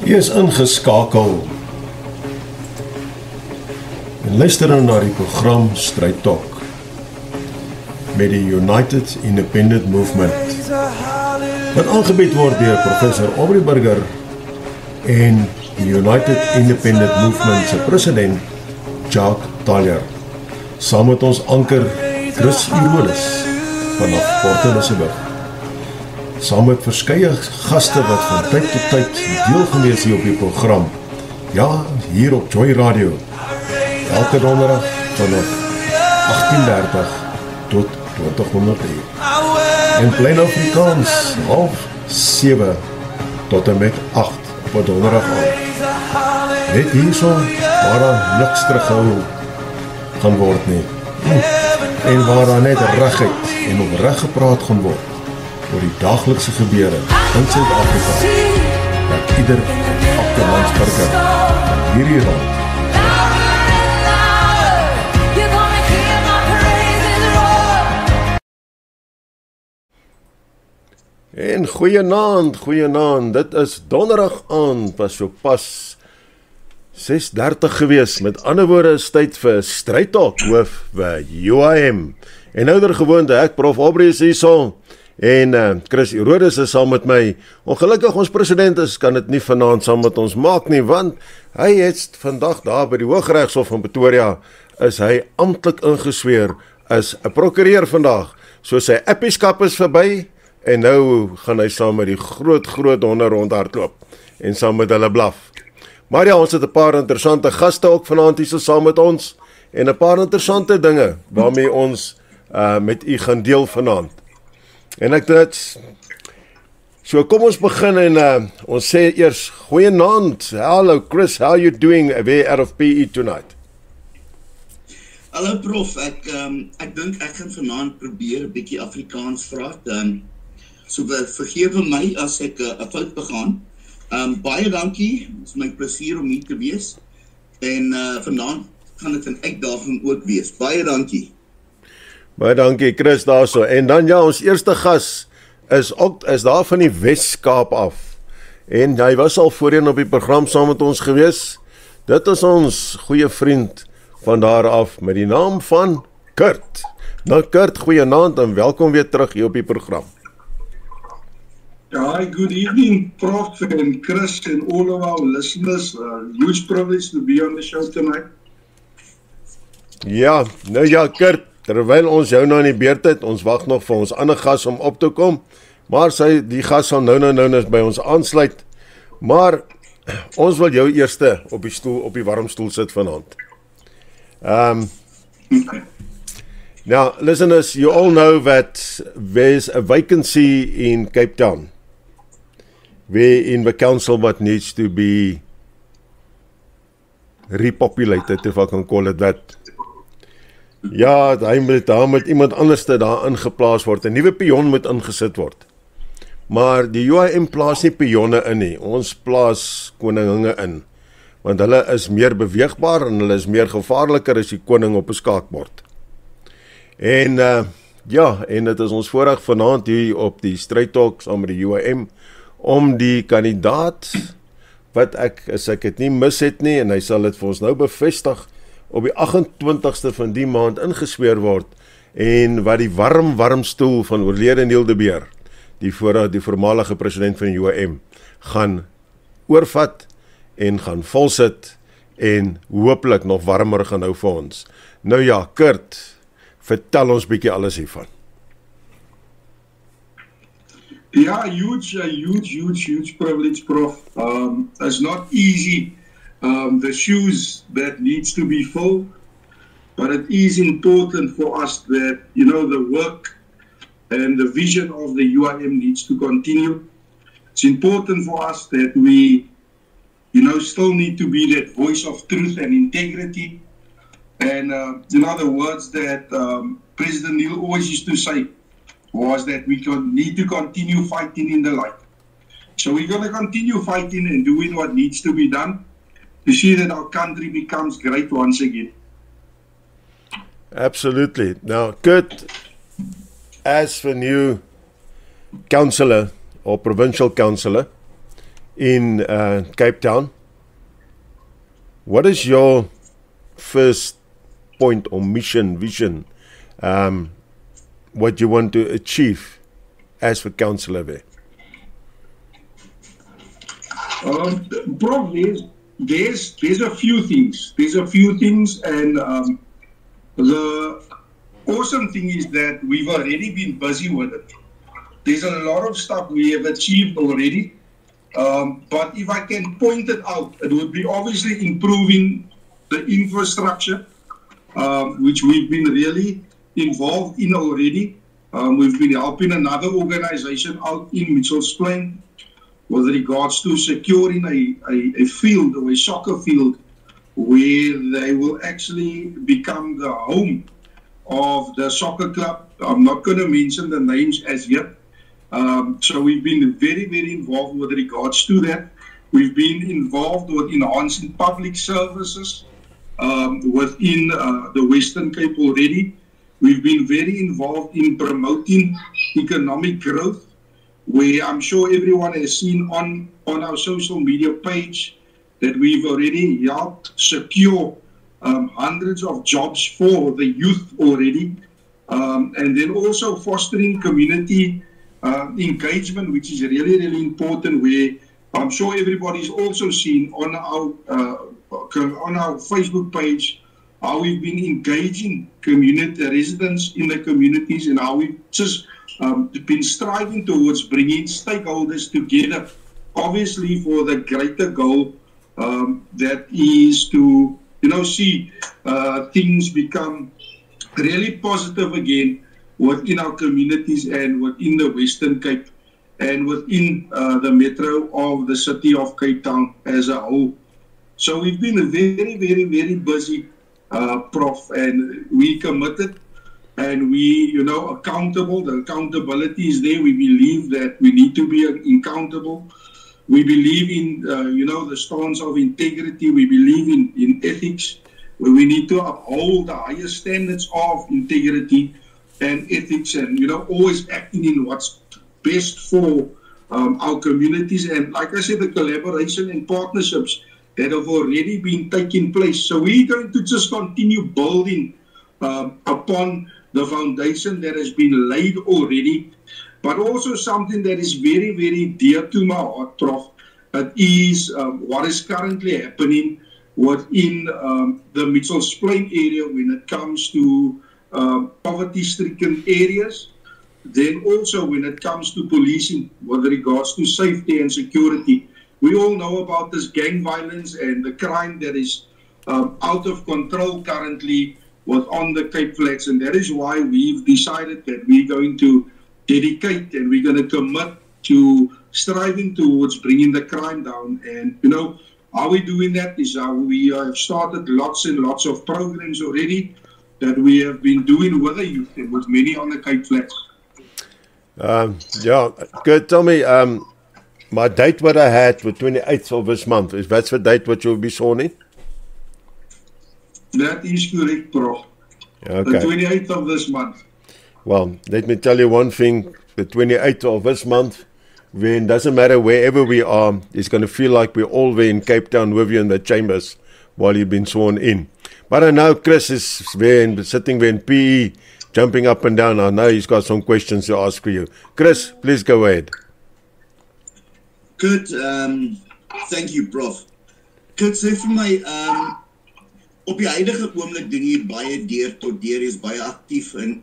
Jy is ingeskakel en luister nou na die program Straight Talk met die United Independent Movement wat aangebied word deur professor Aubrey Burger en die United Independent Movement se president Jacques Tallier. Saam met ons anker Chris Irolis vanaf Port Elizabeth. Saam met verskeie gaste wat van tyd tot tyd deel gewees hier op die program. Ja, hier op Joy Radio. Elke donderdag vanaf 18:30 tot 20:00. En plain Afrikaans, 6:30 tot en met 8 op 'n donderdag aand. Net hierso waar daar niks terughou gaan word nie. En waar daar net reguit en opreg gepraat gaan word oor die daaglikse gebeure in Suid-Afrika dat ieder Afrikaansburger van hierdie land en goeienaand, dit is donderdag aand, was so pas 6:30 gewees, met ander woorde is tyd vir Straight Talk hoof by UIM, en ouder gewoonte, ek prof Aubrey is hierso, en Chris Irolis is saam met my. Ongelukkig ons president is, kan dit nie vanaand saam met ons maak nie, want hy het vandag daar by die Hooggeregshof van Pretoria, is hy amptelik ingesweer as 'n prokureur vandag, so sy epieskap is verby, en nou gaan hy saam met die groot honde rondhardloop, en saam met hulle blaf. Maar ja, ons het 'n paar interessante gaste ook vanaand hier saam met ons, en 'n paar interessante dinge, waarmee ons met u gaan deel vanaand. En ek dit, so kom ons begin en ons sê eers, goeienaand, hello Chris, how are you doing away out of PE tonight? Hallo prof, ek dink ek gaan vanaand probeer 'n bietjie Afrikaans praat, so vergewe my as ek 'n fout begaan. Baie dankie, het is my plesier om hier te wees, en vanaand gaan dit 'n uitdaging ook wees, baie dankie. Baie dankie Chris daarso, en dan ja, ons eerste gas is daar van die Wes-Kaap af, en hy was al voorheen op die program saam met ons gewees. Dit is ons goeie vriend van daar af, met die naam van Kurt. Nou Kurt, goeienaand en welkom weer terug hier op die program. Hi, good evening, Prof and Chris and all of our listeners. Huge privilege to be on the show tonight. Ja, nou ja, Kurt, terwyl ons jou nou in die beurt het, ons wag nog vir ons ander gas om op te kom, maar die gas sal nou by ons aansluit, maar ons wil jou eerste op die warm stoel sit vanaand. Now, listeners, you all know that there's a vacancy in Cape Town, where in the council what needs to be repopulated, if I can call it that. Ja, daar moet iemand anders daar ingeplaas word, 'n nuwe pion moet ingesit word. Maar die UIM plaas nie pionne in nie, ons plaas koninginge in, want hulle is meer beweegbaar en hulle is meer gevaarliker as die koning op 'n skaakbord. En en dit is ons voorreg vanaand hier op die Straight Talk saam met die UIM, om die kandidaat, wat as ek het nie mis het nie, en hy sal dit vir ons nou bevestig, op die 28ste van die maand ingesweer word, en wat die warm stoel van oorlede Neil de Beer, die voormalige president van die UIM, gaan oorvat, en gaan volsit, en hopelik nog warmer gaan hou vir ons. Nou ja, Kurt, vertel ons bietjie alles hiervan. Yeah, huge privilege, Prof. It's not easy, the shoes that needs to be filled, but it is important for us that, the work and the vision of the UIM needs to continue. It's important for us that we, still need to be that voice of truth and integrity. And, the words that President Neil always used to say was that we need to continue fighting in the light. So we're going to continue fighting and doing what needs to be done to see that our country becomes great once again. Absolutely. Now, Kurt, as the new councillor or provincial councillor, in Cape Town. What is your first point or mission, vision, what you want to achieve as the councillor there? Prof, there's a few things. And the awesome thing is that we've already been busy with it. There's a lot of stuff we have achieved already. But if I can point it out, it would be obviously improving the infrastructure, which we've been really involved in already. We've been helping another organization out in Mitchell's Plain with regards to securing a field or a soccer field where they will actually become the home of the soccer club. I'm not going to mention the names as yet. So we've been very, very involved with regards to that. We've been involved with enhancing public services within the Western Cape already. We've been very involved in promoting economic growth, where I'm sure everyone has seen on our social media page that we've already helped secure hundreds of jobs for the youth already. And then also fostering community engagement, which is really, really important, where I'm sure everybody's also seen on our Facebook page how we've been engaging community residents in the communities and how we've just been striving towards bringing stakeholders together, obviously for the greater goal that is to, see things become really positive again within our communities and within the Western Cape and within the metro of the city of Cape Town as a whole. So we've been very, very, very busy, Prof, and we committed and we, accountable. The accountability is there. We believe that we need to be accountable. We believe in, the stance of integrity. We believe in ethics, where we need to uphold the highest standards of integrity and ethics and, always acting in what's best for our communities. And like I said, the collaboration and partnerships that have already been taking place. So we're going to just continue building upon the foundation that has been laid already, but also something that is very, very dear to my heart, Prof. It is what is currently happening within the Mitchell's Plain area when it comes to poverty-stricken areas. Then also when it comes to policing with regards to safety and security. We all know about this gang violence and the crime that is out of control currently on the Cape Flats, and that is why we've decided that we're going to dedicate and we're going to commit to striving towards bringing the crime down. And, how we're doing that is we have started lots and lots of programs already that we have been doing with the youth and with many on the Cape Flats. Good. Tell me, my date what I had for 28th of this month, is that the date what you'll be sworn in? That is correct, Prof. Okay. The 28th of this month. Well, let me tell you one thing. The 28th of this month, when doesn't matter wherever we are, it's going to feel like we're all there in Cape Town with you in the chambers while you've been sworn in. But I know Chris is there sitting there in PE, jumping up and down. I know he's got some questions to ask for you. Chris, please go ahead. Good. Thank you, Prof. Good. Sê vir my, op die huidige oomblik doen jy baie deur tot deur, is baie aktief in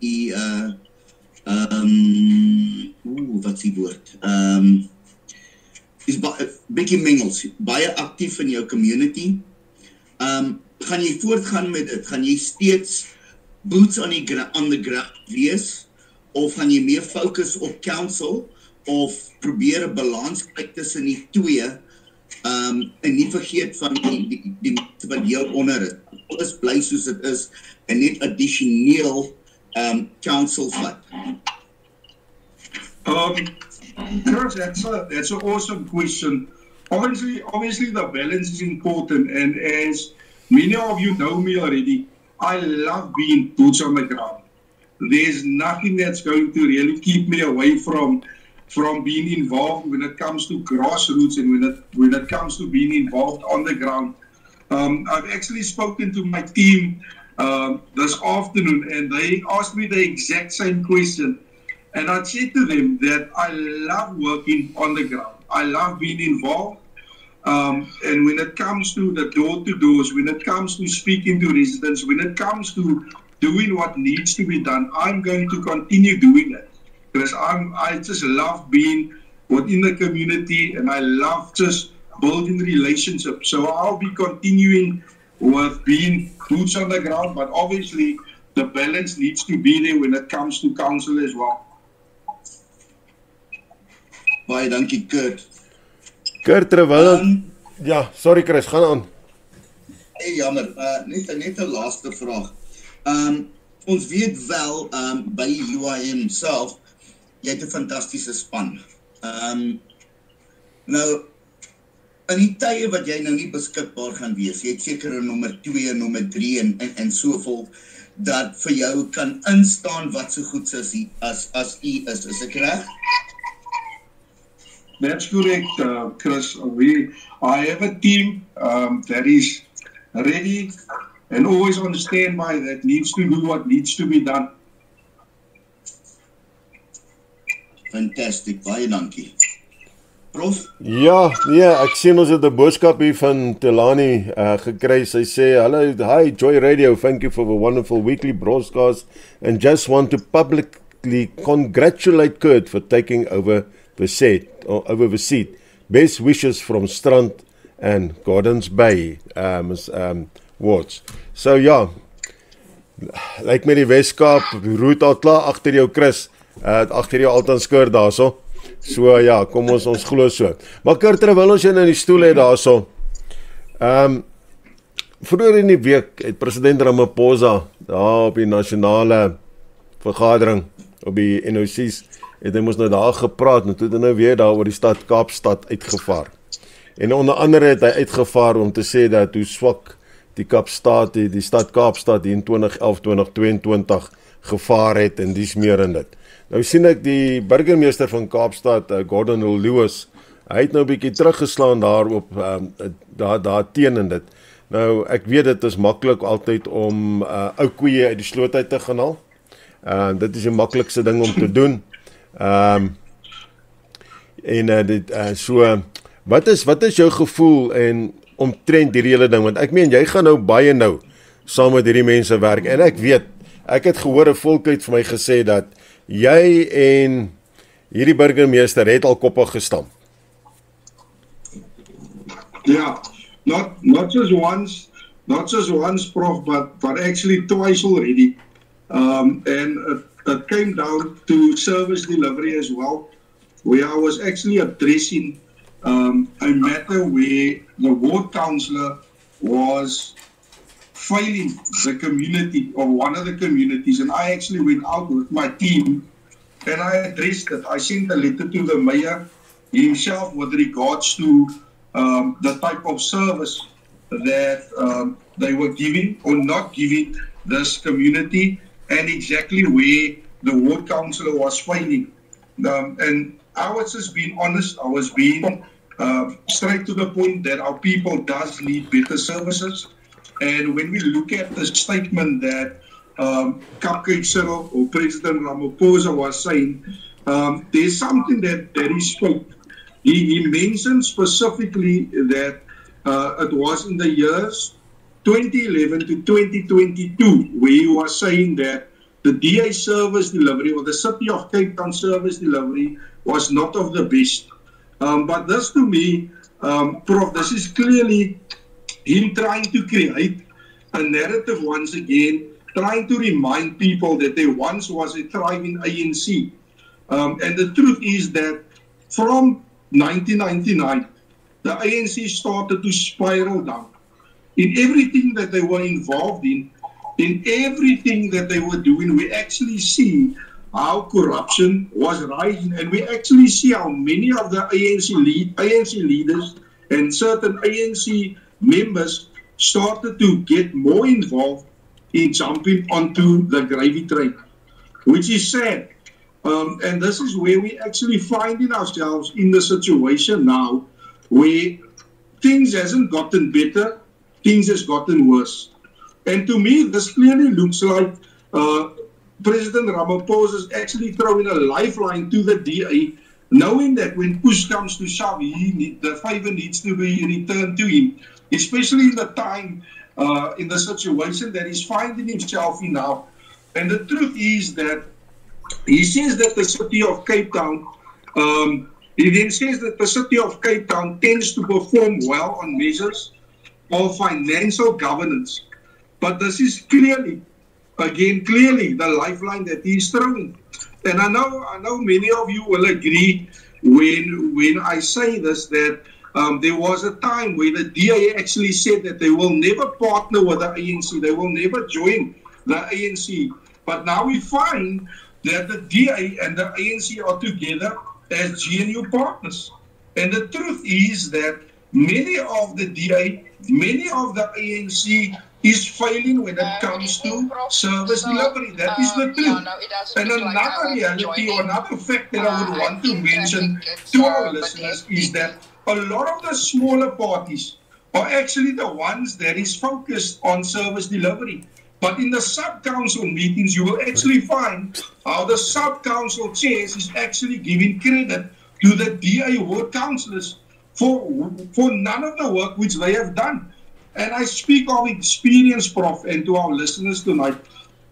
wat is die woord? Is bietjie mengels, baie aktief in jou community. Gaan jy voortgaan met dit? Gaan jy steeds boots on the ground wees? Of gaan jy meer focus op council? Of probeer 'n balans kry tussen die twee, en nie vergeet van die wat jou onder is. Alles bly soos dit is, en net addisioneel council vat. Chris, that's an awesome question. Obviously the balance is important, and as many of you know me already, I love being boots on the ground. There's nothing that's going to really keep me away from from being involved when it comes to grassroots and when it comes to being involved on the ground. I've actually spoken to my team this afternoon, and they asked me the exact same question. And I said to them that I love working on the ground. I love being involved. And when it comes to the door-to-doors, when it comes to speaking to residents, when it comes to doing what needs to be done, I'm going to continue doing that. Because I just love being within the community, and I love just building relationships. So I'll be continuing with being boots on the ground, but obviously the balance needs to be there when it comes to council as well. Baie dankie, Kurt. Kurt, terwyl... ja, sorry Chris, gaan aan. Hey, jammer, net 'n laaste vraag. Ons weet wel, by UIM self, jy het 'n fantastiese span. Nou, in die tye wat jy nou nie beskikbaar gaan wees, jy het seker 'n nommer 2, nommer 3 en so voort, dat vir jou kan instaan wat so goed as u is ek reg? That's correct, Chris. I have a team that is ready and always on standby that needs to do what needs to be done. Fantastic, baie dankie. Prof? Ja, nee, ek sien ons het 'n boodskap hier van Telani gekry. Sy sê, "Hello, hi Joy Radio, thank you for the wonderful weekly broadcast and just want to publicly congratulate Kurt for taking over the seat. Best wishes from Strand and Gardens Bay wards." So ja, lyk met die Weskaap roet al klaar agter jou Chris, agter jou altyd skeur daarso. So ja, kom ons glo so. Maar Kurt, terwyl ons jou in die stoel het daarso. Vroeër in die week het president Ramaphosa daar op die nasionale vergadering op die NOC's het hy mos nou daar gepraat, en toe het hy nou weer daar oor die stad Kaapstad uitgevaar. En onder andere het hy uitgevaar om te sê dat hoe swak die stad Kaapstad in 2011-2022 gevaar het en dies meer in dit. Nou sien ek die burgemeester van Kaapstad, Gordon Lewis, hy het nou 'n bietjie teruggeslaan daarop, daar teen in dit. Nou, ek weet dit is maklik altyd om ou koeie uit die sloot uit te gaan haal. Dit is die maklikste ding om te doen. Wat is jou gevoel en omtrent hierdie hele ding, want ek meen jy gaan nou baie nou saam met hierdie mense werk, en ek weet, ek het gehoor 'n volkheid vir my gesê dat jy en hierdie burgemeester het al koppe gestamp. Yeah, not just once, Prof, but actually twice already, and it came down to service delivery as well, where I was actually addressing a matter where the ward councillor was failing the community, or one of the communities, and I actually went out with my team and I addressed it. I sent a letter to the mayor himself with regards to the type of service that they were giving or not giving this community, and exactly where the ward councillor was failing. And I was just being honest. I was being straight to the point that our people does need better services. And when we look at the statement that Cupcake Cyril or President Ramaphosa was saying, there's something that he spoke. He mentioned specifically that it was in the years 2011 to 2022 where he was saying that the DA service delivery, or the City of Cape Town service delivery, was not of the best. But this to me, Prof, this is clearly him trying to create a narrative once again, trying to remind people that there once was a thriving ANC. And the truth is that from 1999, the ANC started to spiral down. In everything that they were involved in everything that they were doing, we actually see how corruption was rising, and we actually see how many of the ANC leaders and certain ANC members started to get more involved in jumping onto the gravy train, which is sad. And this is where we actually finding ourselves in the situation now where things hasn't gotten better, things has gotten worse. And to me, this clearly looks like President Ramaphosa is actually throwing a lifeline to the DA, knowing that when push comes to shove, the favor needs to be returned to him, especially in the time, in the situation that he's finding himself in now. And the truth is that he says that the city of Cape Town, he then says that the city of Cape Town tends to perform well on measures of financial governance. But this is clearly the lifeline that he's throwing. And I know many of you will agree when I say this, that there was a time where the DA actually said that they will never partner with the ANC, they will never join the ANC. But now we find that the DA and the ANC are together as GNU partners. And the truth is that many of the DA, many of the ANC is failing when it comes to service delivery. That is the truth. And another reality or another fact that I would want to mention to our listeners is that a lot of the smaller parties are actually the ones that is focused on service delivery. But in the sub-council meetings, you will actually find how the sub-council chairs is actually giving credit to the DA ward councillors for none of the work which they have done. And I speak of experience, Prof, and to our listeners tonight.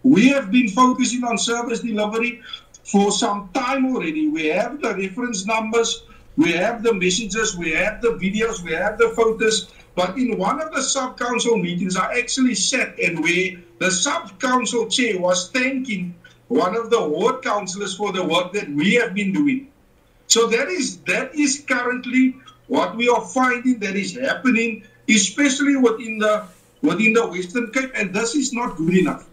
We have been focusing on service delivery for some time already. We have the reference numbers, we have the messages, we have the videos, we have the photos. But in one of the sub-council meetings, I actually sat and where the sub-council chair was thanking one of the ward councillors for the work that we have been doing. So that is currently what we are finding that is happening, especially within the Western Cape, and this is not good enough.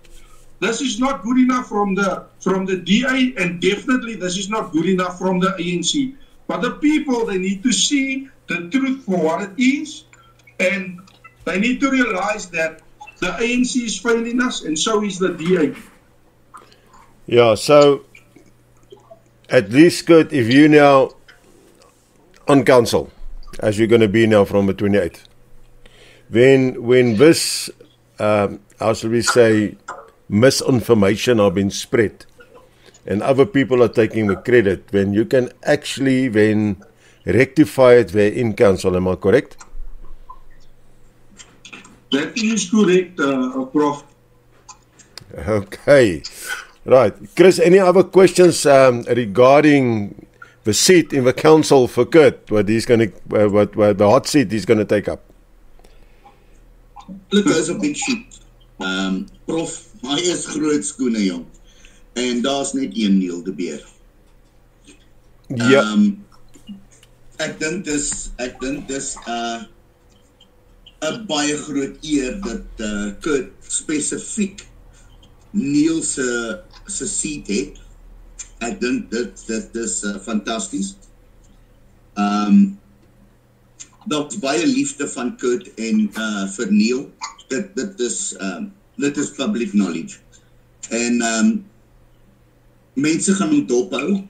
This is not good enough from the DA, and definitely this is not good enough from the ANC. But the people, they need to see the truth for what it is, and they need to realize that the ANC is failing us, and so is the DA. Yeah, so at least good if you now on council, as you're going to be now from the 28th. When this, how shall we say, misinformation are being spread and other people are taking the credit, when you can actually then rectify it there in council, am I correct? That is correct, Prof. Okay, right. Chris, any other questions regarding the seat in the council for Kurt, what he's going to, what the hot seat he's going to take up? Look, is 'n big shoot. Prof, hy is groot skoene, jong. En daar's net een Neil de Beer. Ja. Ek dink dis 'n baie groot eer dat Kurt spesifiek Neil se seat het. Ek dink dit is fantasties. Daar's baie liefde van Kurt en vir Neil. Dit is public knowledge. En mense gaan hom dophou.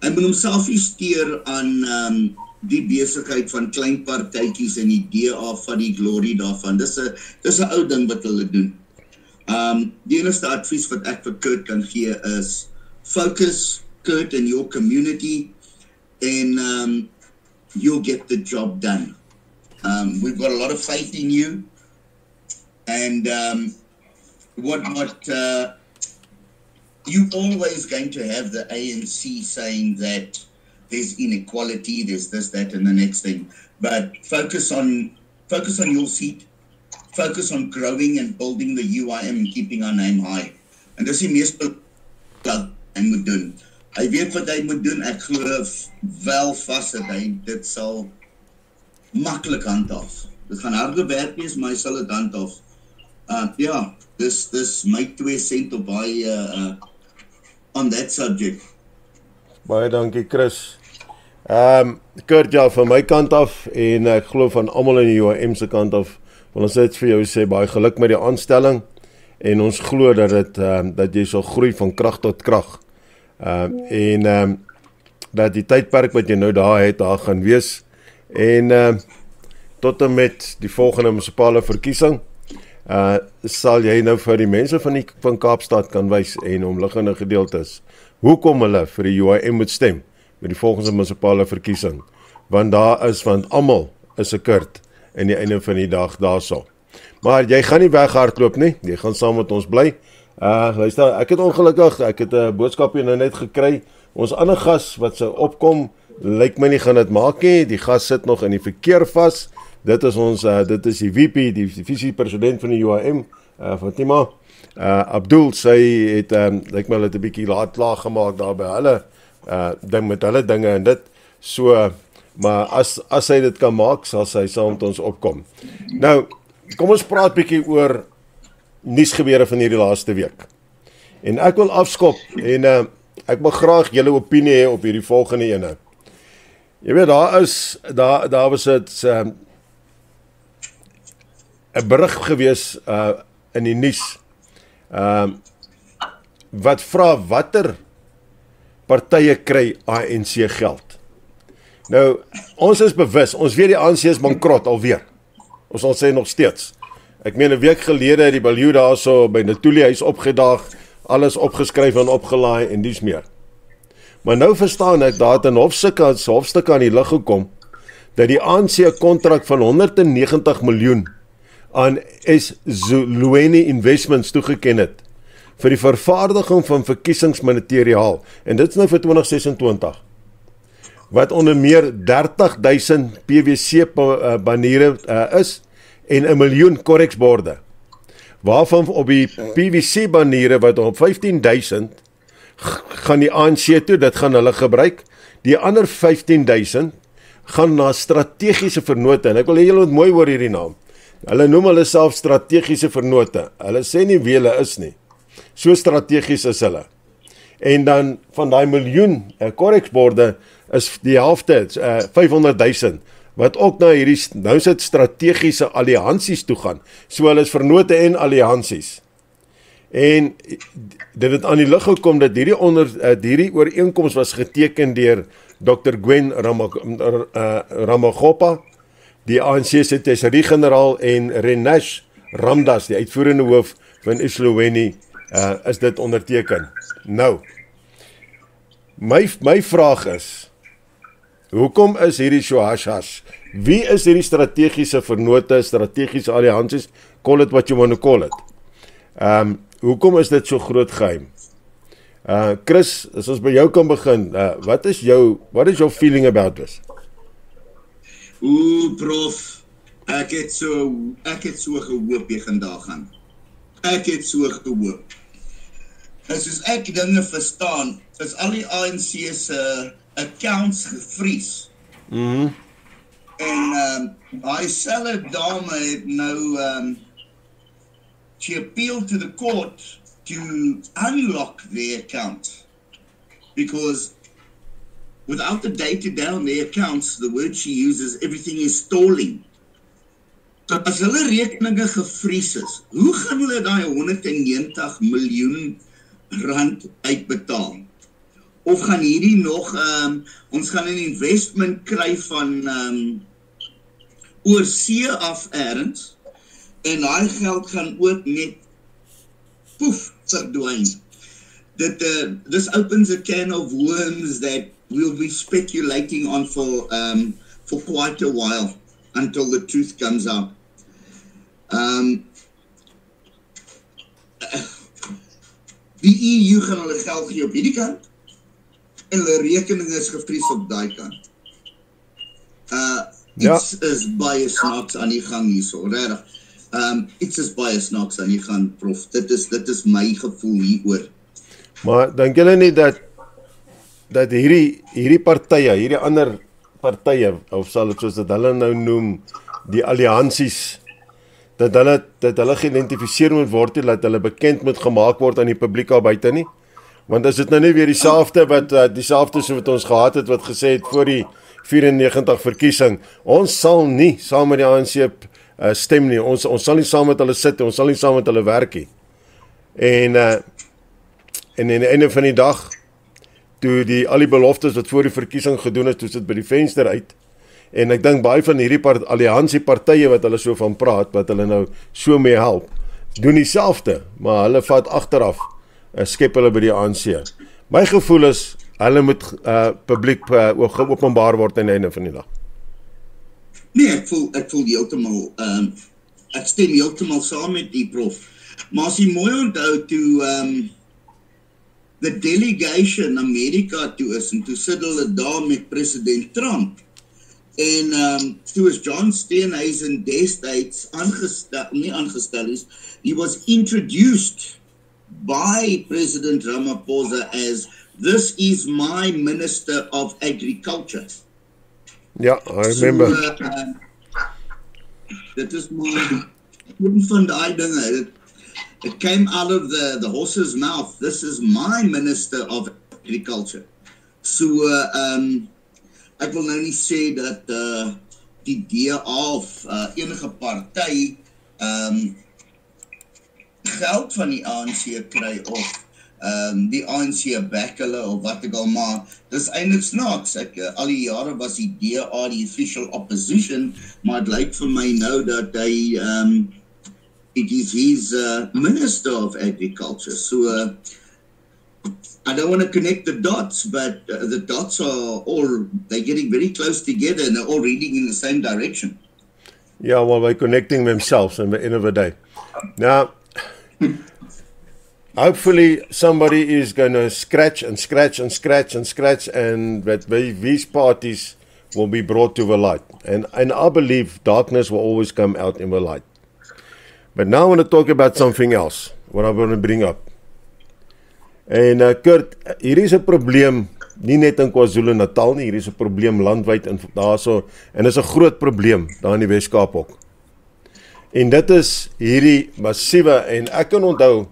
Hy moet homself nie steur aan die besigheid van klein partytjies en die DA van die glory daarvan. Dis 'n ou ding wat hulle doen. Die enigste advies wat ek vir Kurt kan gee is focus, Kurt, in your community, and you'll get the job done. We've got a lot of faith in you, and you're always going to have the ANC saying that there's inequality, there's this, that, and the next thing. But focus on your seat. Focus on growing and building the UIM and keeping our name high. And dis die mees belangrike hy moet doen. Hy weet wat hy moet doen. Ek glo wel vas dat hy dit sal maklik handhaaf. Dit gaan harde werk wees, maar hy sal dit handhaaf. Ja, dis my 2 cent op hy on that subject. Baie dankie, Chris. Kurt, ja, van my kant af en ek glo van almal in die UIM se kant af, wil ons net vir jou sê baie geluk met die aanstelling en ons glo dat jy sal groei van krag tot krag Dat die tydperk wat jy nou daar gaan wees, en tot en met die volgende munisipale verkiesing, sal jy nou vir die mense van Kaapstad kan wys en omliggende gedeeltes, hoekom hulle vir die UIM moet stem met die volgende munisipale verkiesing, want almal is 'n kurt in die einde van die dag daarso. Maar jy gaan nie weghardloop nie, jy gaan saam met ons bly. Luister, ek het ongelukkig, ek het 'n boodskap hier nou net gekry, ons ander gas wat sou opkom, lyk my nie gaan dit maak nie, die gas sit nog in die verkeer vas. Dit is die VP, die visie-president van die UIM, Fatima Abdul, sy het, lyk my hulle het 'n bietjie laat gemaak daar by hulle, met hulle dinge en dit, so, maar as sy dit kan maak, sal sy saam met ons opkom. Nou, kom ons praat bietjie oor nuusgebeure van hierdie laaste week. En ek wil afskop, en ek wil graag julle opinie hê op hierdie volgende ene. Jy weet, daar was het 'n berig gewees in die nuus wat vra watter partye kry ANC geld. Nou, ons is bewus, ons weet die ANC is bankrot alweer. Ons sal sê nog steeds. Ek meen 'n week gelede het die Baljoe daarso by Natuli huis opgedaag, alles opgeskryf en opgelaai en dies meer. Maar nou verstaan ek, daar het 'n hofstuk aan die lig gekom, dat die ANC 'n kontrak van 190 miljoen aan Ezulweni Investments toegeken het, vir die vervaardiging van verkiesingsmateriaal, en dit is nou vir 2026, wat onder meer 30,000 PVC baniere is, en 1 miljoen korreksborde, waarvan op die PVC baniere wat op 15,000 gaan die ANC toe, dit gaan hulle gebruik, die ander 15,000 gaan na strategiese vennote, en ek wil hê julle moet mooi hoor hierdie naam, hulle noem hulle self strategiese vennote, hulle sê nie wie hulle is nie, so strategies is hulle, en dan van die miljoen korreksborde is die helfte, 500,000, wat ook na hierdie, nou sit strategiese alliansies toe gaan, so hulle is vennote en alliansies. En dit het aan die lig gekom dat hierdie ooreenkoms was geteken deur Dr. Gwen Ramagopa, die ANC se tesourier-generaal, en Renesh Ramdas, die uitvoerende hoof van Ezulweni, is dit onderteken. Nou, my vraag is, hoekom is hierdie so hash-hash? Wie is hierdie strategiese vennote, strategiese alliansies, call it what you want to call it? Hoekom is dit so groot geheim? Chris, as ons by jou kan begin, what is your feeling about this? Prof, ek het so gehoop jy gaan daar gaan. Ek het so gehoop. En soos ek dinge verstaan, is al die ANC se accounts gevries. En hy selfe dame het nou she appealed to the court to unlock their account, because without the data down their accounts, the word she uses, everything is stalling. As hulle rekeninge gevries is, hoe gaan hulle daai 190 miljoen rand uitbetaal? Of gaan hierdie nog, ons gaan 'n investment kry van oorsee af ergens, en daai geld gaan ook net poef verdwyn. This opens a can of worms that we'll be speculating on for quite a while until the truth comes out. Die EU gaan hulle geld gee op hierdie kant, en hulle rekening is gevries op daai kant. Iets is baie snaaks aan die gang hierso, regtig. Iets is baie snaaks aan die gang, prof. Dit is my gevoel hieroor. Maar dink julle nie dat hierdie partye, hierdie ander partye, of sal dit soos dit hulle nou noem, die alliansies, dat hulle geïdentifiseer moet word, dat hulle bekend moet gemaak word aan die publiek al buite nie? Want as dit nou nie weer dieselfde so wat ons gehad het, wat gesê het voor die 94 verkiesing, ons sal nie saam met die ANC stem nie, ons sal nie saam met hulle sit, ons sal nie saam met hulle werk nie. En aan die einde van die dag, toe al die beloftes wat voor die verkiesing gedoen is, toe sit by die venster uit. En ek dink baie van hierdie alliansiepartye wat hulle so van praat, wat hulle nou so mee help, doen dieselfde, maar hulle vat agteraf, skep hulle by die ANC. My gevoel is, hulle moet publiek openbaar word aan die einde van die dag. Nee, ek voel heeltemal, ek stem heeltemal saam met die prof. Maar as jy mooi onthou toe the delegation Amerika toe is, en toe sit hulle daar met president Trump, en toe is John Steenhuisen destyds nie aangestel is, he was introduced by President Ramaphosa as, this is my Minister of Agriculture. Ja, I remember. Dit is maar een van die dinge. It came out of the horse's mouth. This is my Minister of Agriculture. So, ek wil nou nie sê dat die DA of enige party geld van die ANC kry of die ANC back hulle of wat ek al, maar dis eintlik snaaks. Al die jare was die DA die official opposition, maar het lyk vir my nou dat hy it is his Minister of Agriculture. So I don't want to connect the dots, but the dots are all, they're getting very close together and they're all reading in the same direction. Yeah, well, they're connecting themselves at the end of the day. Now, hopefully somebody is going to scratch and that these parties will be brought to the light. And I believe darkness will always come out in the light. But now I want to talk about something else, what I want to bring up. En Kurt, hier is 'n probleem, nie net in KwaZulu-Natal nie, hier is 'n probleem landwyd en daarso, en is 'n groot probleem daar in die Weskaap ook. En dit is hierdie massiewe, en ek kan onthou,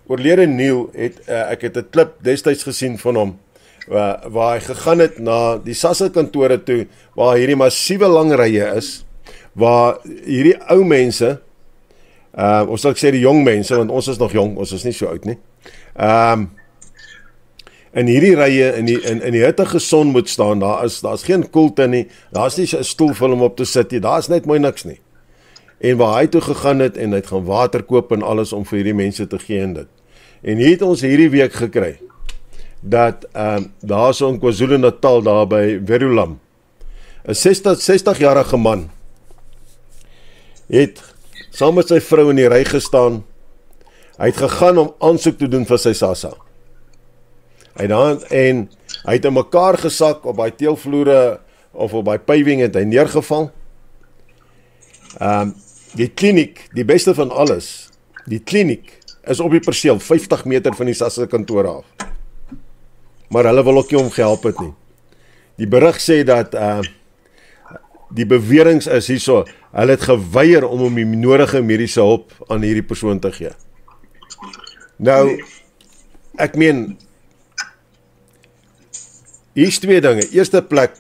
oorlede Neil, ek het 'n klip destyds gesien van hom, waar hy gegaan het na die SASSA kantore toe, waar hierdie massiewe lang rye is, waar hierdie ou mense, of sal ek sê die jong mense, want ons is nog jong, ons is nie so oud nie, in hierdie rye, in die hitte geson moet staan, daar's geen koelte nie, daar's nie 'n stoel vir hom op te sit nie, daar's net mooi niks nie. En waar hy toe gegaan het, en hy het gaan water koop en alles om vir hierdie mense te gee en dit. En hier het ons hierdie week gekry, dat daar so in KwaZulu-Natal, daar by Verulam, 'n 60-jarige man, het saam met sy vrou in die ry gestaan, hy het gegaan om aansoek te doen vir sy SASSA. En hy het in mekaar gesak op hy teelvloere, of op hy paving het hy neergeval. Die kliniek, die beste van alles, die kliniek is op die perseel, 50 meter van die SASSA kantore af. Maar hulle wil ook nie om gehelp het nie. Die berig sê dat die beweringe is hierso, hulle het geweier om die nodige mediese hulp aan hierdie persoon te gee. Nou, ek meen, hier's twee dinge. Eerste plek,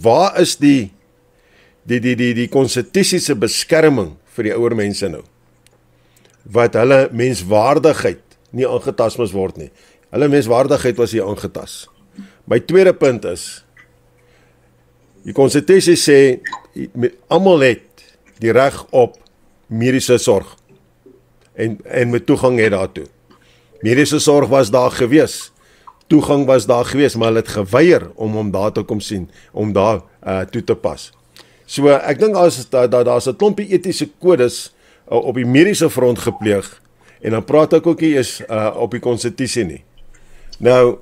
waar is die konstitusiese beskerming vir die ouer mense nou? Wat hulle menswaardigheid nie aangetast moes word nie. Hulle menswaardigheid was nie aangetast. My tweede punt is, die konstitusie sê, almal het die reg op mediese sorg, en met toegang het daartoe. Mediese sorg was daar gewees, toegang was daar gewees, maar hulle het geweier om daar te kom sien, om daar toe te pas. So ek dink daar's 'n klompie etiese kodes op die mediese front gepleeg, en dan praat ek ook nie eens op die konstitusie nie. Nou,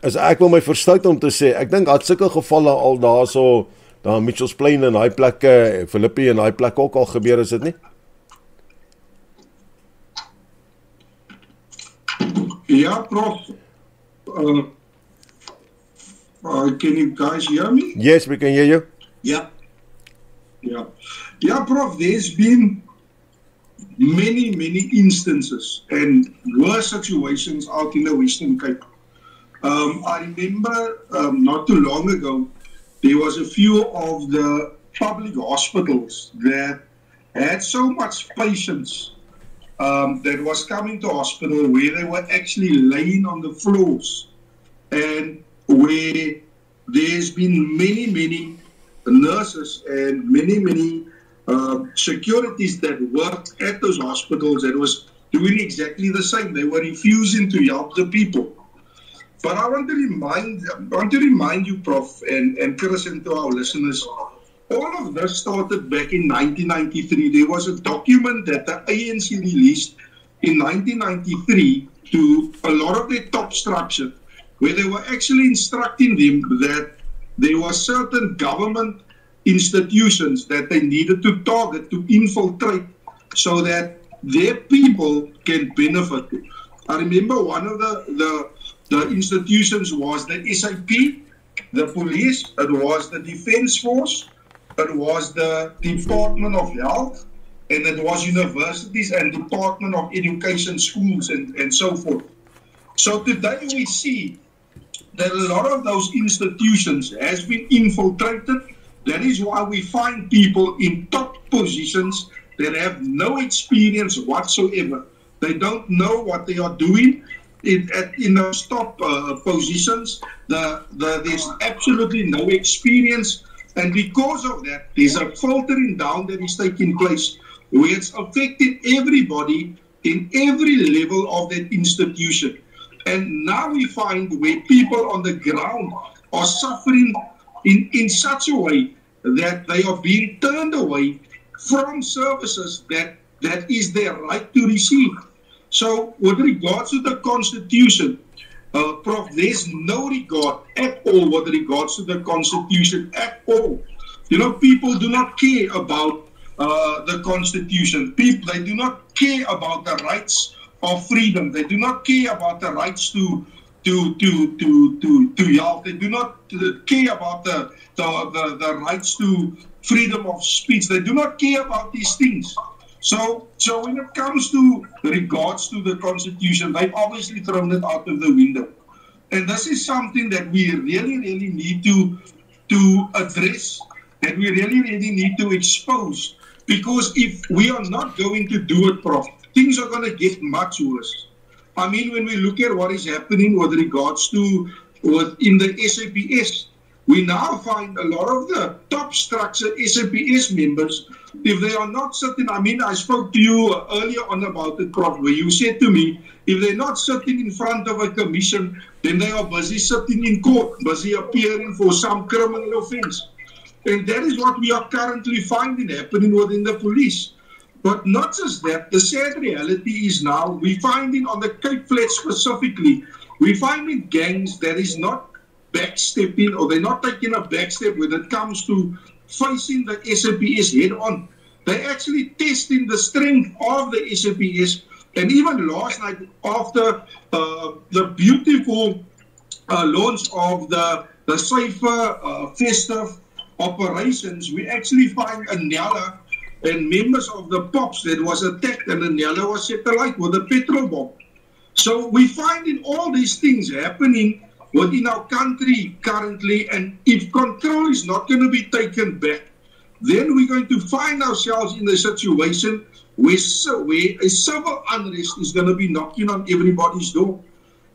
ek wil my verstout om te sê, ek dink dat sulke gevalle al daar Mitchells Plain en daai plekke, Philippi en daai plekke ook al gebeur, is dit nie? Ja, Prof. Can you guys hear me? Yes, we can hear you. Yeah. Yeah, Prof, there's been many instances and worse situations out in the Western Cape. I remember not too long ago, there was a few of the public hospitals that had so much patients that was coming to hospital where they were actually laying on the floors and where there's been many nurses and many securities that worked at those hospitals that was doing exactly the same. They were refusing to help the people. But I want to remind you, Prof, and Chris, and to our listeners, all of this started back in 1993. There was a document that the ANC released in 1993 to a lot of their top structure, where they were actually instructing them that there were certain government institutions that they needed to target, to infiltrate, so that their people can benefit. I remember one of the institutions was the SAP, the police, it was the Defence Force, it was the Department of Health, and it was universities and Department of Education, schools, and so forth. So today we see that a lot of those institutions has been infiltrated. That is why we find people in top positions that have no experience whatsoever. They don't know what they are doing in those top positions. There's absolutely no experience. And because of that, there's a filtering down that is taking place, where it's affecting everybody in every level of that institution. And now we find where people on the ground are suffering in such a way that they are being turned away from services that is their right to receive. So with regards to the Constitution, Prof, there's no regard at all with regards to the Constitution at all. You know, people do not care about the Constitution. People, they do not care about the rights of freedom. They do not care about the rights to health. They do not care about the rights to freedom of speech. They do not care about these things. So when it comes to regards to the Constitution, they've obviously thrown it out of the window. And this is something that we really need to address, that we really need to expose. Because if we are not going to do it, Prof, things are going to get much worse. I mean, when we look at what is happening with regards to in the SAPS, we now find a lot of the top structure SAPS members, if they are not sitting, I mean, I spoke to you earlier on about it, Prof, where you said to me, if they're not sitting in front of a commission, then they are busy sitting in court, busy appearing for some criminal offense. And that is what we are currently finding happening within the police. But not just that, the sad reality is now, we're finding on the Cape Flats specifically, we're finding gangs that is not backstepping, or they're not taking a backstep when it comes to facing the SAPS head on. They're actually testing the strength of the SAPS. And even last night, after the beautiful launch of the safer festive operations, we actually find Anyala and members of the POPs that was attacked, and Anyala was set alight with a petrol bomb. So we finding all these things happening within our country currently, and if control is not going to be taken back, then we're going to find ourselves in a situation where a civil unrest is going to be knocking on everybody's door.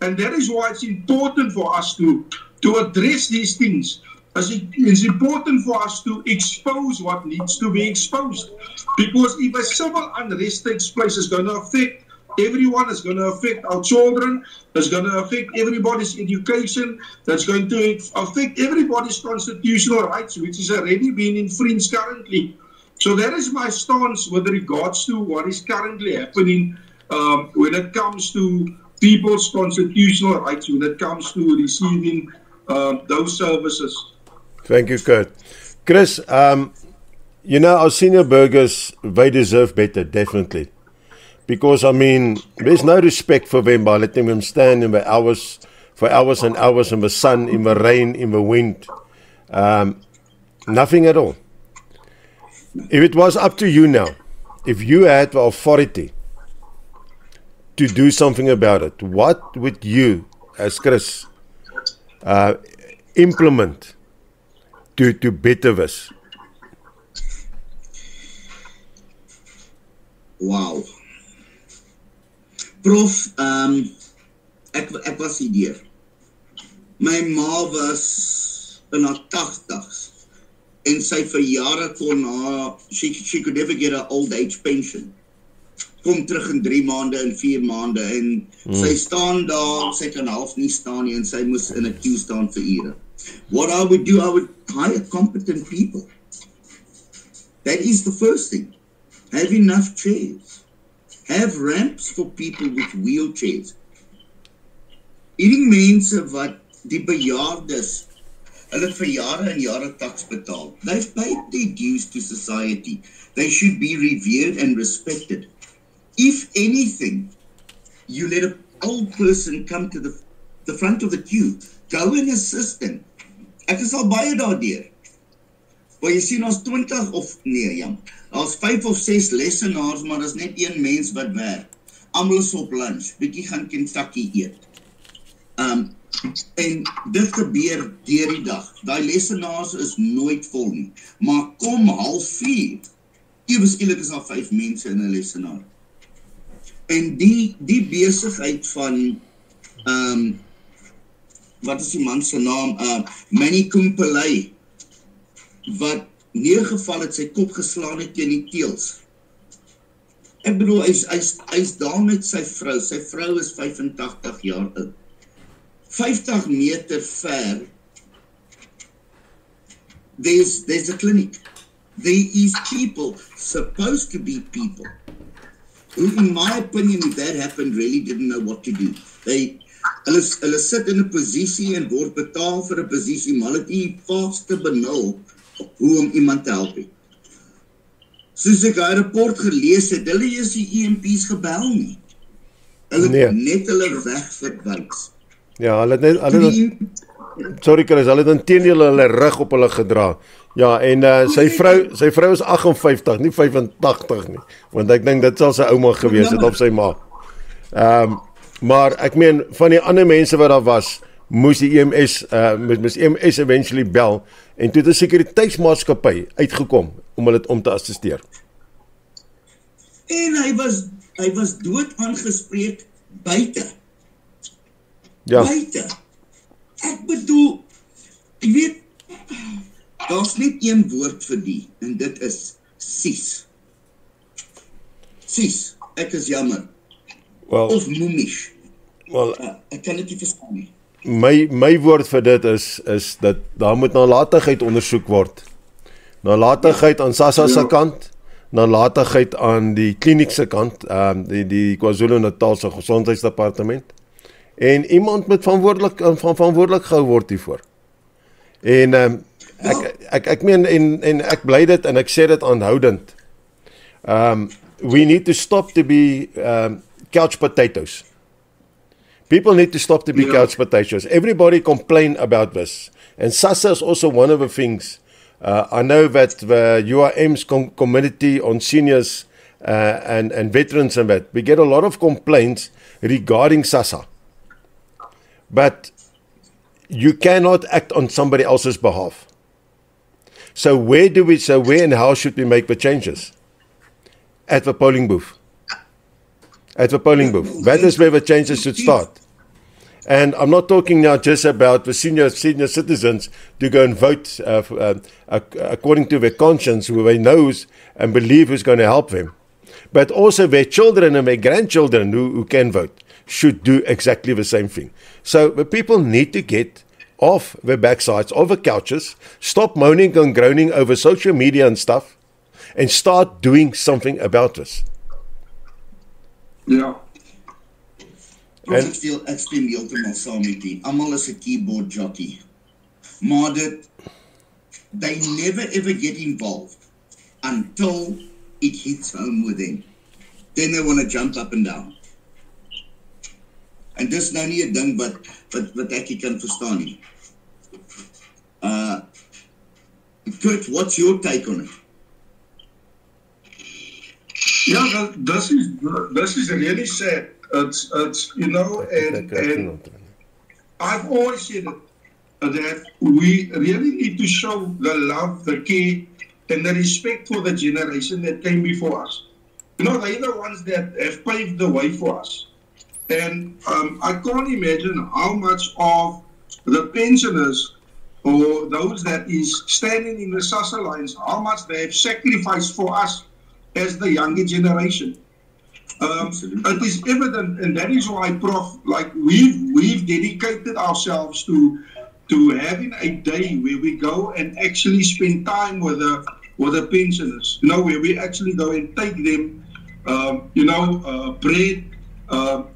And that is why it's important for us to address these things. It's important for us to expose what needs to be exposed. Because if a civil unrest takes place, it's going to affect everyone. It's going to affect our children. It's going to affect everybody's education. That's going to affect everybody's constitutional rights, which is already being infringed currently. So that is my stance with regards to what is currently happening when it comes to people's constitutional rights, when it comes to receiving those services. Thank you, Kurt. Chris, you know, our senior burgers, they deserve better, definitely. Because, I mean, there's no respect for them by letting them stand in the hours, for hours and hours in the sun, in the rain, in the wind. Nothing at all. If it was up to you now, if you had the authority to do something about it, what would you, as Chris, implement to better this? Wow. Prof, ek was hier deur. My ma was in haar 80s en sy vir jare kon haar, she could never get her old age pension. Kom terug in 3 maande en 4 maande en sy staan daar, sy kan half nie staan nie en sy moes in 'n queue staan vir ure. What I would do, I would hire competent people. That is the first thing. Have enough chairs. Have ramps for people with wheelchairs. Hierdie mense wat die bejaardes, hulle het vir jare en jare taks betaal. They've paid their dues to society. They should be revered and respected. If anything, you let an old person come to the front of the queue, go and assist them. Ek is al baie daardeur. Maar jy sien ons 20 of nee, jam. Daar's 5 of 6 lessenaars, maar daar's net een mens wat werk. Almal is op lunch, bietjie gaan Kentucky eet. En dit gebeur deur die dag. Daai lessenaars is nooit vol nie. Maar kom 3:30, ewe skielik is daar 5 mense in 'n lessenaar. En die besigheid van wat is die man se naam? Manny Kumpelay, wat neergeval het, sy kop geslaan het teen die teels. Ek bedoel, hy's daar met sy vrou. Sy vrou is 85 jaar oud. 50 meter ver, there's a clinic. There is people, supposed to be people, who, in my opinion, if that happened, really didn't know what to do. Hulle sit in 'n posisie en word betaal vir 'n posisie, maar hulle het nie vaste benul hoe om iemand te help. Soos ek hy rapport gelees het, hulle is die EMP's gebel nie. Hulle het net hulle weg verwys. Ja, hulle het sorry Chris, hulle het inteendeel hulle rug op hulle gedra. Ja, en sy vrou is 58, nie 85 nie. Want ek dink dit sal sy ouma gewees het of sy ma. Maar ek meen van die ander mense wat daar was, moes die moes EMS eventually bel en toe het 'n sekuriteitsmaatskappy uitgekom om te assisteer. En hy was dood aangespreek buite. Ja. Buite. Ek bedoel, jy weet, daar's net een woord vir die en dit is sis. Sis, ek is jammer. Of moemish. Ek kan dit nie verstaan nie. My woord vir dit is dat daar moet nalatigheid ondersoek word. Nalatigheid aan SASSA se kant, nalatigheid aan die kliniek se kant, die KwaZulu-Natal se gesondheidsdepartement. En iemand moet verantwoordelik gehou word hiervoor. En ek meen en ek bly dit en ek sê dit aanhoudend. We need to stop to be couch potatoes. People need to stop to be couch potatoes. Everybody complain about this. And SASSA is also one of the things. I know that the URM's community on seniors and veterans and that, we get a lot of complaints regarding SASSA. But you cannot act on somebody else's behalf. So where and how should we make the changes? At the polling booth. At the polling booth. That is where the changes should start. And I'm not talking now just about the senior citizens to go and vote according to their conscience, who they know and believe who's going to help them. But also their children and their grandchildren who can vote should do exactly the same thing. So the people need to get off their backsides, off the couches, stop moaning and groaning over social media and stuff, and start doing something about this. Ja. Ek stem heeltemal saam met u. Almal is 'n keyboard jockey. Maar they never ever get involved until it hits home with them. Then they want to jump up and down. En dis nou nie 'n ding wat ek kan verstaan nie. Kurt, what's your take on it? Yeah, this is really sad. It's you know, and I've always said that we really need to show the love, the care, and the respect for the generation that came before us. You know, they're the ones that have paved the way for us. And I can't imagine how much of the pensioners or those that is standing in the SASSA lines, how much they have sacrificed for us as the younger generation. It is evident, and that is why, Prof, like we've dedicated ourselves to having a day where we go and actually spend time with the pensioners, where we actually go and take them, bread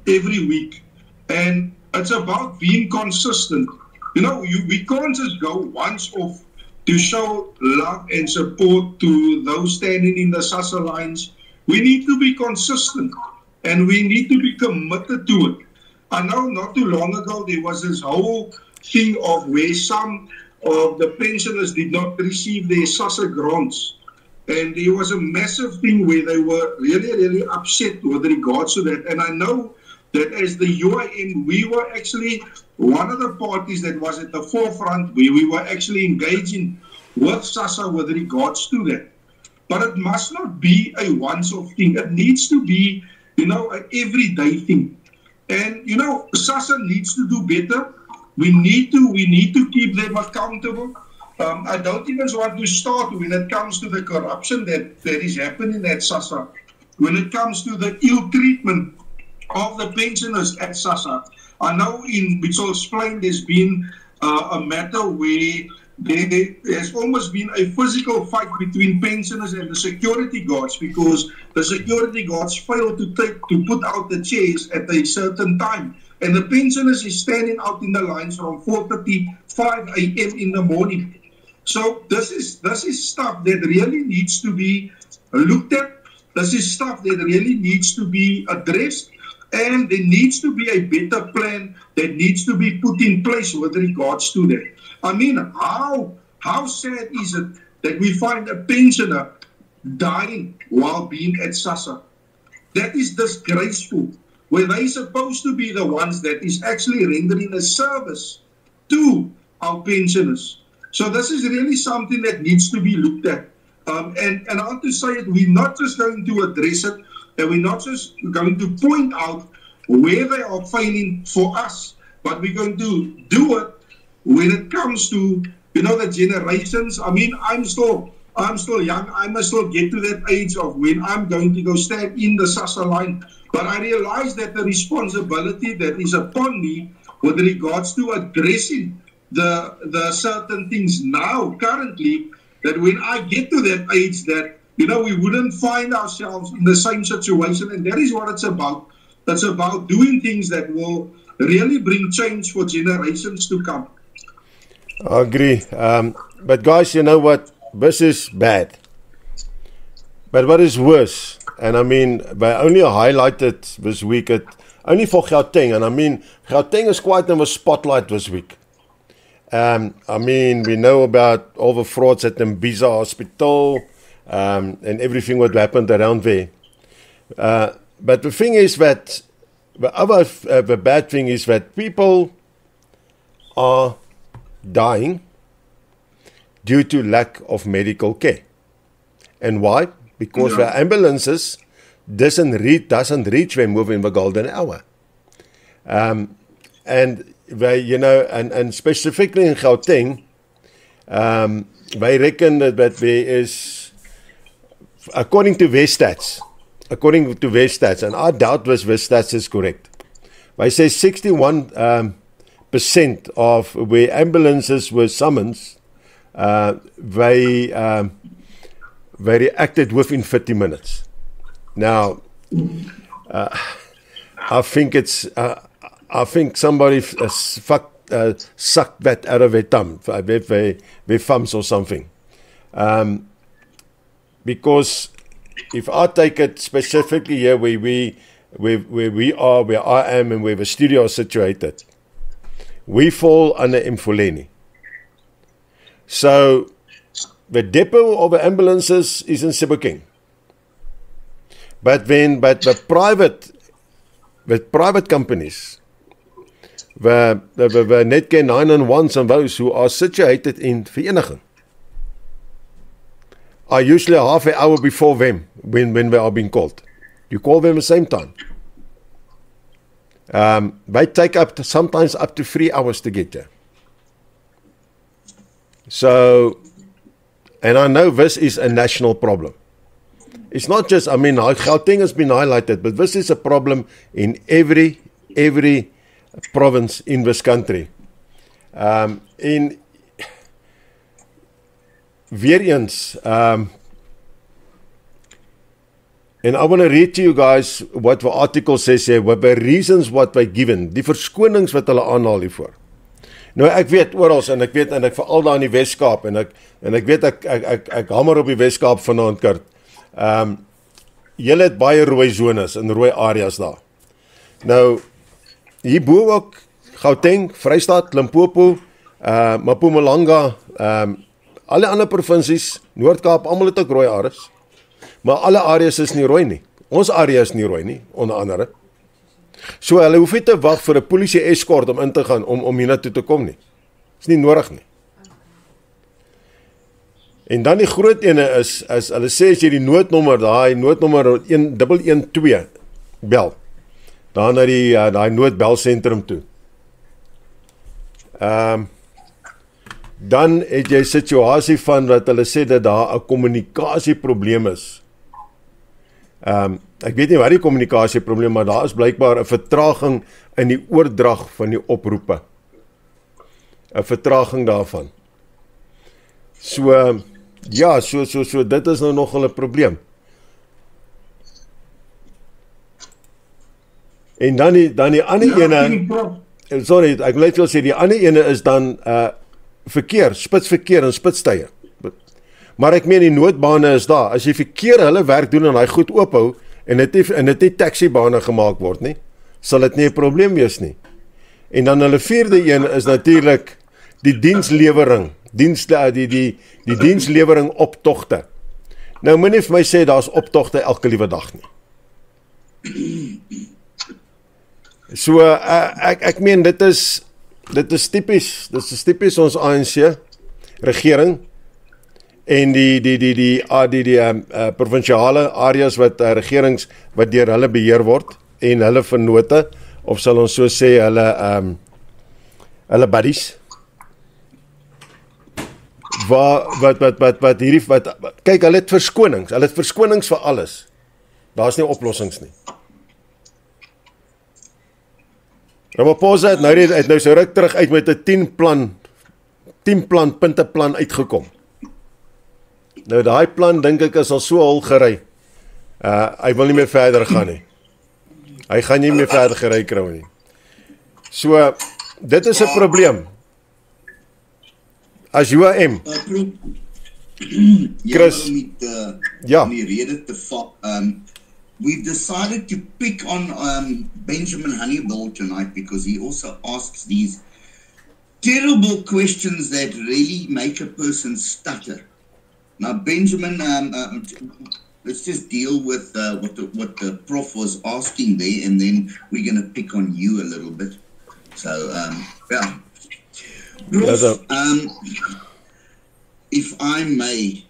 every week. And it's about being consistent. We can't just go once off to show love and support to those standing in the SASSA lines. We need to be consistent and we need to be committed to it. I know not too long ago there was this whole thing of where some of the pensioners did not receive their SASSA grants. And there was a massive thing where they were really, really upset with regards to that. And I know that as the UIM, we were actually one of the parties that was at the forefront where we were actually engaging with SASSA with regards to that. But it must not be a once-off thing. It needs to be, an everyday thing. And, SASSA needs to do better. We need to keep them accountable. I don't even want to start when it comes to the corruption that is happening at SASSA. When it comes to the ill treatment of the pensioners at SASSA. I know in Mitchell's Plain there's been a matter where there has almost been a physical fight between pensioners and the security guards because the security guards failed to put out the chairs at a certain time. And the pensioners is standing out in the lines from 4:35 a.m. in the morning. So this is stuff that really needs to be looked at. This is stuff that really needs to be addressed. And there needs to be a better plan that needs to be put in place with regards to that. I mean, how sad is it that we find a pensioner dying while being at SASSA? That is disgraceful, where they're supposed to be the ones that is actually rendering a service to our pensioners. So this is really something that needs to be looked at. And I want to say it, we're not just going to address it, and we're not just going to point out where they are failing for us, but we're going to do it when it comes to, the generations. I mean, I'm still young. I must still get to that age of when I'm going to go stand in the SASSA line. But I realize that the responsibility that is upon me with regards to addressing the certain things now, currently, that when I get to that age that, we wouldn't find ourselves in the same situation. And that is what it's about. It's about doing things that will really bring change for generations to come. I agree. But guys, you know what? This is bad. But what is worse, and I mean, I only highlighted this week, only for Gauteng. And I mean, Gauteng is quite in the spotlight this week. I mean, we know about all the frauds at Mbiza Hospital, and everything what happened around there. But the thing is that the bad thing is that people are dying due to lack of medical care. And why? Because the ambulances doesn't reach them within the golden hour. And they, and specifically in Gauteng, they reckon that there is, according to Westats, and I doubt this Westats is correct, they say 61% of where ambulances were summoned, they reacted within 30 minutes. Now, I think somebody sucked that out of their thumb, their thumbs or something. Because if I take it specifically here where we are, where I am, and where the studio is situated, we fall under Mfuleni. So the depot of the ambulances is in Sebokeng. But the private companies, the Netcare 911s and those who are situated in Vereeniging, are usually a half an hour before them when they are being called. You call them at the same time. They take sometimes up to 3 hours to get there. So, and I know this is a national problem. It's not just, Gauteng has been highlighted, but this is a problem in every province in this country. Weer eens, and I want to read to you guys what the article says here, what the reasons what were given, die verskonings wat hulle aanhaal hiervoor. Nou ek weet oral en ek veral daar in die Weskaap en ek weet ek hamer op die Weskaap vanaand Kurt. Julle het baie rooi zones en rooi areas daar. Nou hierbo ook Gauteng, Vrystaat, Limpopo, Mpumalanga, alle ander provinsies, Noord-Kaap, almal het ook rooi areas. Maar alle areas is nie rooi nie. Ons area is nie rooi nie, onder andere. So hulle hoef nie te wag vir 'n polisie eskort om in te gaan om hiernatoe te kom nie. Is nie nodig nie. En dan die groot ene is hulle sê as jy die noodnommer 112 bel, dan na die daai noodbelsentrum toe. Dan het jy 'n situasie van wat hulle sê dat daar 'n kommunikasieprobleem is. Ek weet nie wat die kommunikasieprobleem, maar daar is blykbaar 'n vertraging in die oordrag van die oproepe. 'n Vertraging daarvan. So ja, so dit is nou nogal 'n probleem. En dan die ander ene, sorry, ek wil net wil sê die ander ene is dan verkeer, spitsverkeer en spitstye. Maar ek meen die noodbane is daar. As jy verkeer hulle werk doen en hy goed oophou en dit nie taxibane gemaak word nie, sal dit nie 'n probleem wees nie. En dan hulle vierde een is natuurlik die dienslewering, die dienslewering optogte. Nou moenie vir my sê daar's optogte elke liewe dag nie. So ek meen dit is tipies ons ANC regering en die provinsiale areas wat regerings wat deur hulle beheer word en hulle vennote of sal ons so sê hulle buddies wat hierdie kyk hulle het verskonings vir alles. Daar's nie oplossings nie. Ramaphosa het nou so ruk terug uit met 'n 10 punteplan uitgekom. Nou daai plan dink ek is al so hol gery. Hy wil nie meer verder gaan nie. Hy gaan nie meer verder gery kry nie. So dit is 'n probleem. As UAM. Chris, die rede te vat. We've decided to pick on Benjamin Honeyball tonight because he also asks these terrible questions that really make a person stutter. Now, Benjamin, let's just deal with what the prof was asking there, and then we're going to pick on you a little bit. So, yeah. Prof, if I may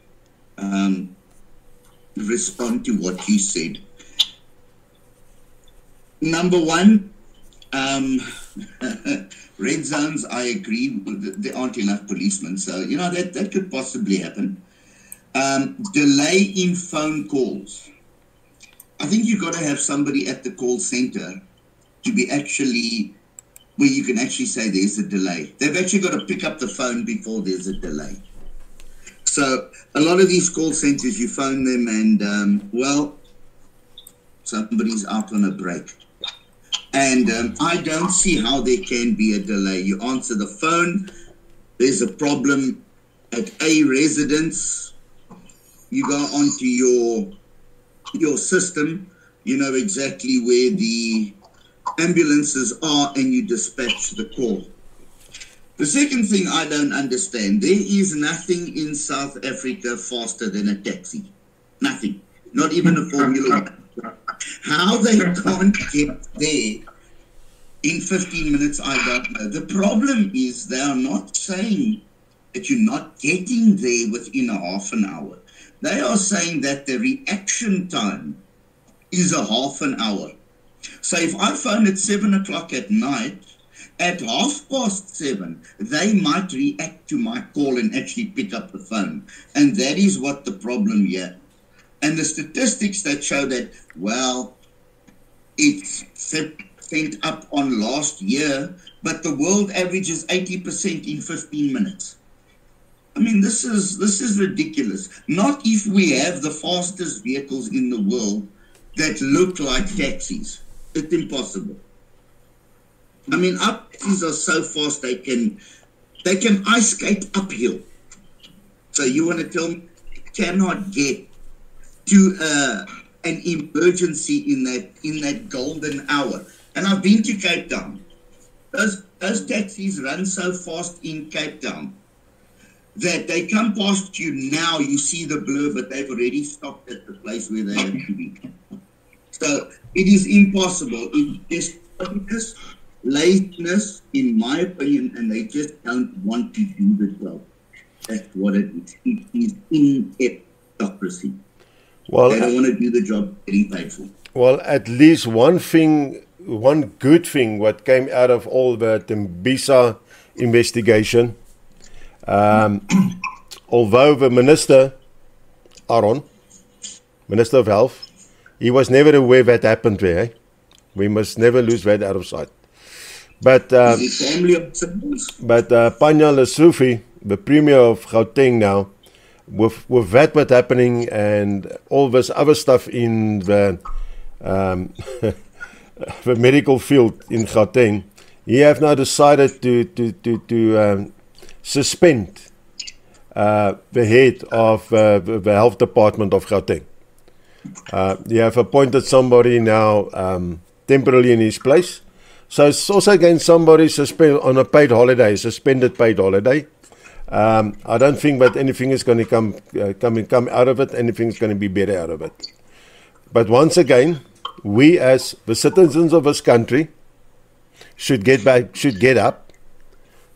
respond to what you said. Number one, red zones, I agree, there aren't enough policemen, so, that could possibly happen. Delay in phone calls. I think you've got to have somebody at the call center to be where you can actually say there's a delay. They've actually got to pick up the phone before there's a delay. So a lot of these call centers, you phone them and, somebody's out on a break. And I don't see how there can be a delay. You answer the phone, there's a problem at a residence, you go onto your system, you know exactly where the ambulances are and you dispatch the call. The second thing I don't understand, there is nothing in South Africa faster than a taxi. Nothing. Not even a Formula 1. How they can't get there in 15 minutes, I don't know. The problem is they are not saying that you're not getting there within a half an hour. They are saying that the reaction time is a half an hour. So if I phone at 7 o'clock at night At 7:30, they might react to my call and actually pick up the phone. And that is what the problem here. And the statistics that show that, well, it's sent up on last year, but the world averages 80% in 15 minutes. I mean, this is ridiculous. Not if we have the fastest vehicles in the world that look like taxis. It's impossible. I mean, our taxis are so fast they can ice skate uphill. So you want to tell me you cannot get to an emergency in that golden hour? And I've been to Cape Town. Those taxis run so fast in Cape Town that they come past you now, you see the blur, but they've already stopped at the place where they have to be. So it is impossible. It's just laziness, in my opinion, and they just don't want to do the job. That's what it is. It is ineptocracy. Well, they don't want to do the job getting paid for. Well, at least one good thing what came out of all the Tembisa investigation, although the minister, Aaron, Minister of Health, he was never aware that happened there. Eh? We must never lose that out of sight. But Panya Lesufi, the Premier of Gauteng now, with that what's happening and all this other stuff in the the medical field in Gauteng, he have now decided to suspend the head of the health department of Gauteng. They have appointed somebody now temporarily in his place. So it's also again somebody suspended on a paid holiday, suspended paid holiday. I don't think that anything is going to come out of it. Anything is going to be better out of it. But once again, we as the citizens of this country should get up,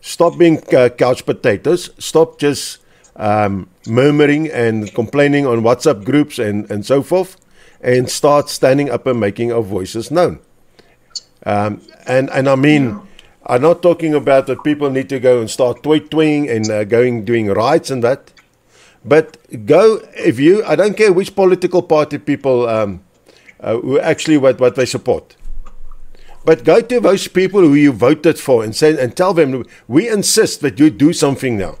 stop being couch potatoes, stop just murmuring and complaining on WhatsApp groups and so forth, and start standing up and making our voices known. And I mean, I'm not talking about that people need to go and start tweeting and doing riots and that, but I don't care which political party people who actually what they support, but go to those people who you voted for and tell them, we insist that you do something now.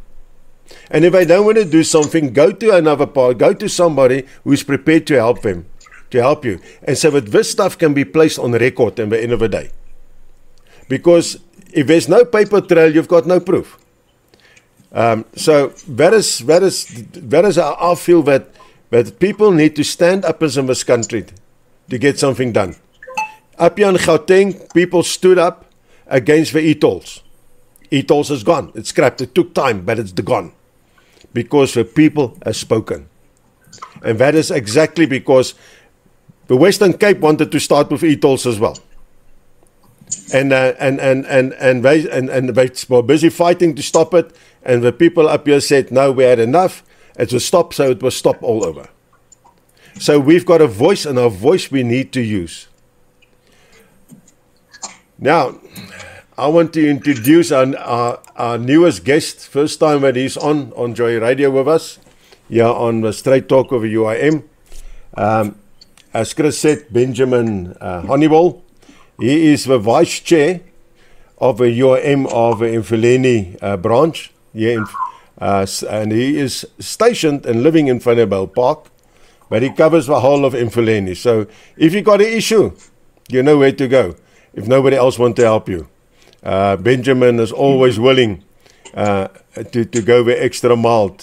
And if they don't want to do something, go to another party, go to somebody who's prepared to help them, to help you. And so that this stuff can be placed on record at the end of the day. Because if there's no paper trail, you've got no proof. So that is how I feel that people need to stand up in this country to get something done. Up here in Gauteng, people stood up against the e-tolls. E-tolls is gone. It's scrapped. It took time, but it's gone. Because the people have spoken. And that is exactly because the Western Cape wanted to start with e-tolls as well. And they were busy fighting to stop it. And the people up here said, no, we had enough. It was stopped, so it was stopped all over. So we've got a voice, and our voice we need to use. Now, I want to introduce our newest guest. First time that he's on Joy Radio with us. Here on the Straight Talk of the UIM. As Chris said, Benjamin Honeywell. He is the Vice Chair of the UIM of the Mfuleni branch. And he is stationed and living in Vanderbijl Park. But he covers the whole of Mfuleni. So if you got an issue, you know where to go. If nobody else wants to help you. Benjamin is always willing to go the extra mile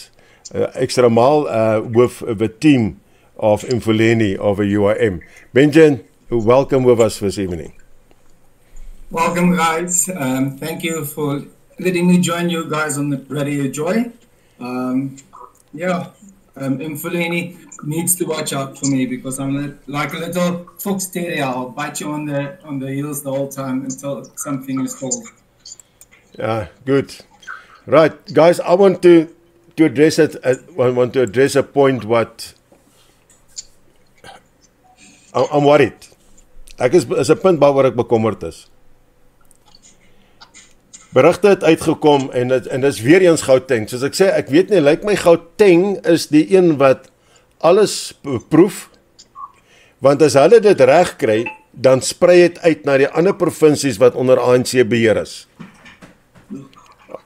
with the team of Mfuleni of the UIM. Benjamin, welcome with us this evening. Welcome, guys. Thank you for letting me join you guys on the Radio Joy. Mfuleni needs to watch out for me because I'm like a little fox terrier. I'll bite you on the heels the whole time until something is solved. Good. Right, guys. I want to address it. I want to address a point. What I'm worried. Ek is 'n punt waaroor ek bekommerd is. berigte het uitgekom en dis weer eens Gauteng. Soos ek sê, ek weet nie, lyk my Gauteng is die een wat alles proef, want as hulle dit reg kry, dan sprei het uit na die ander provinsies wat onder ANC beheer is,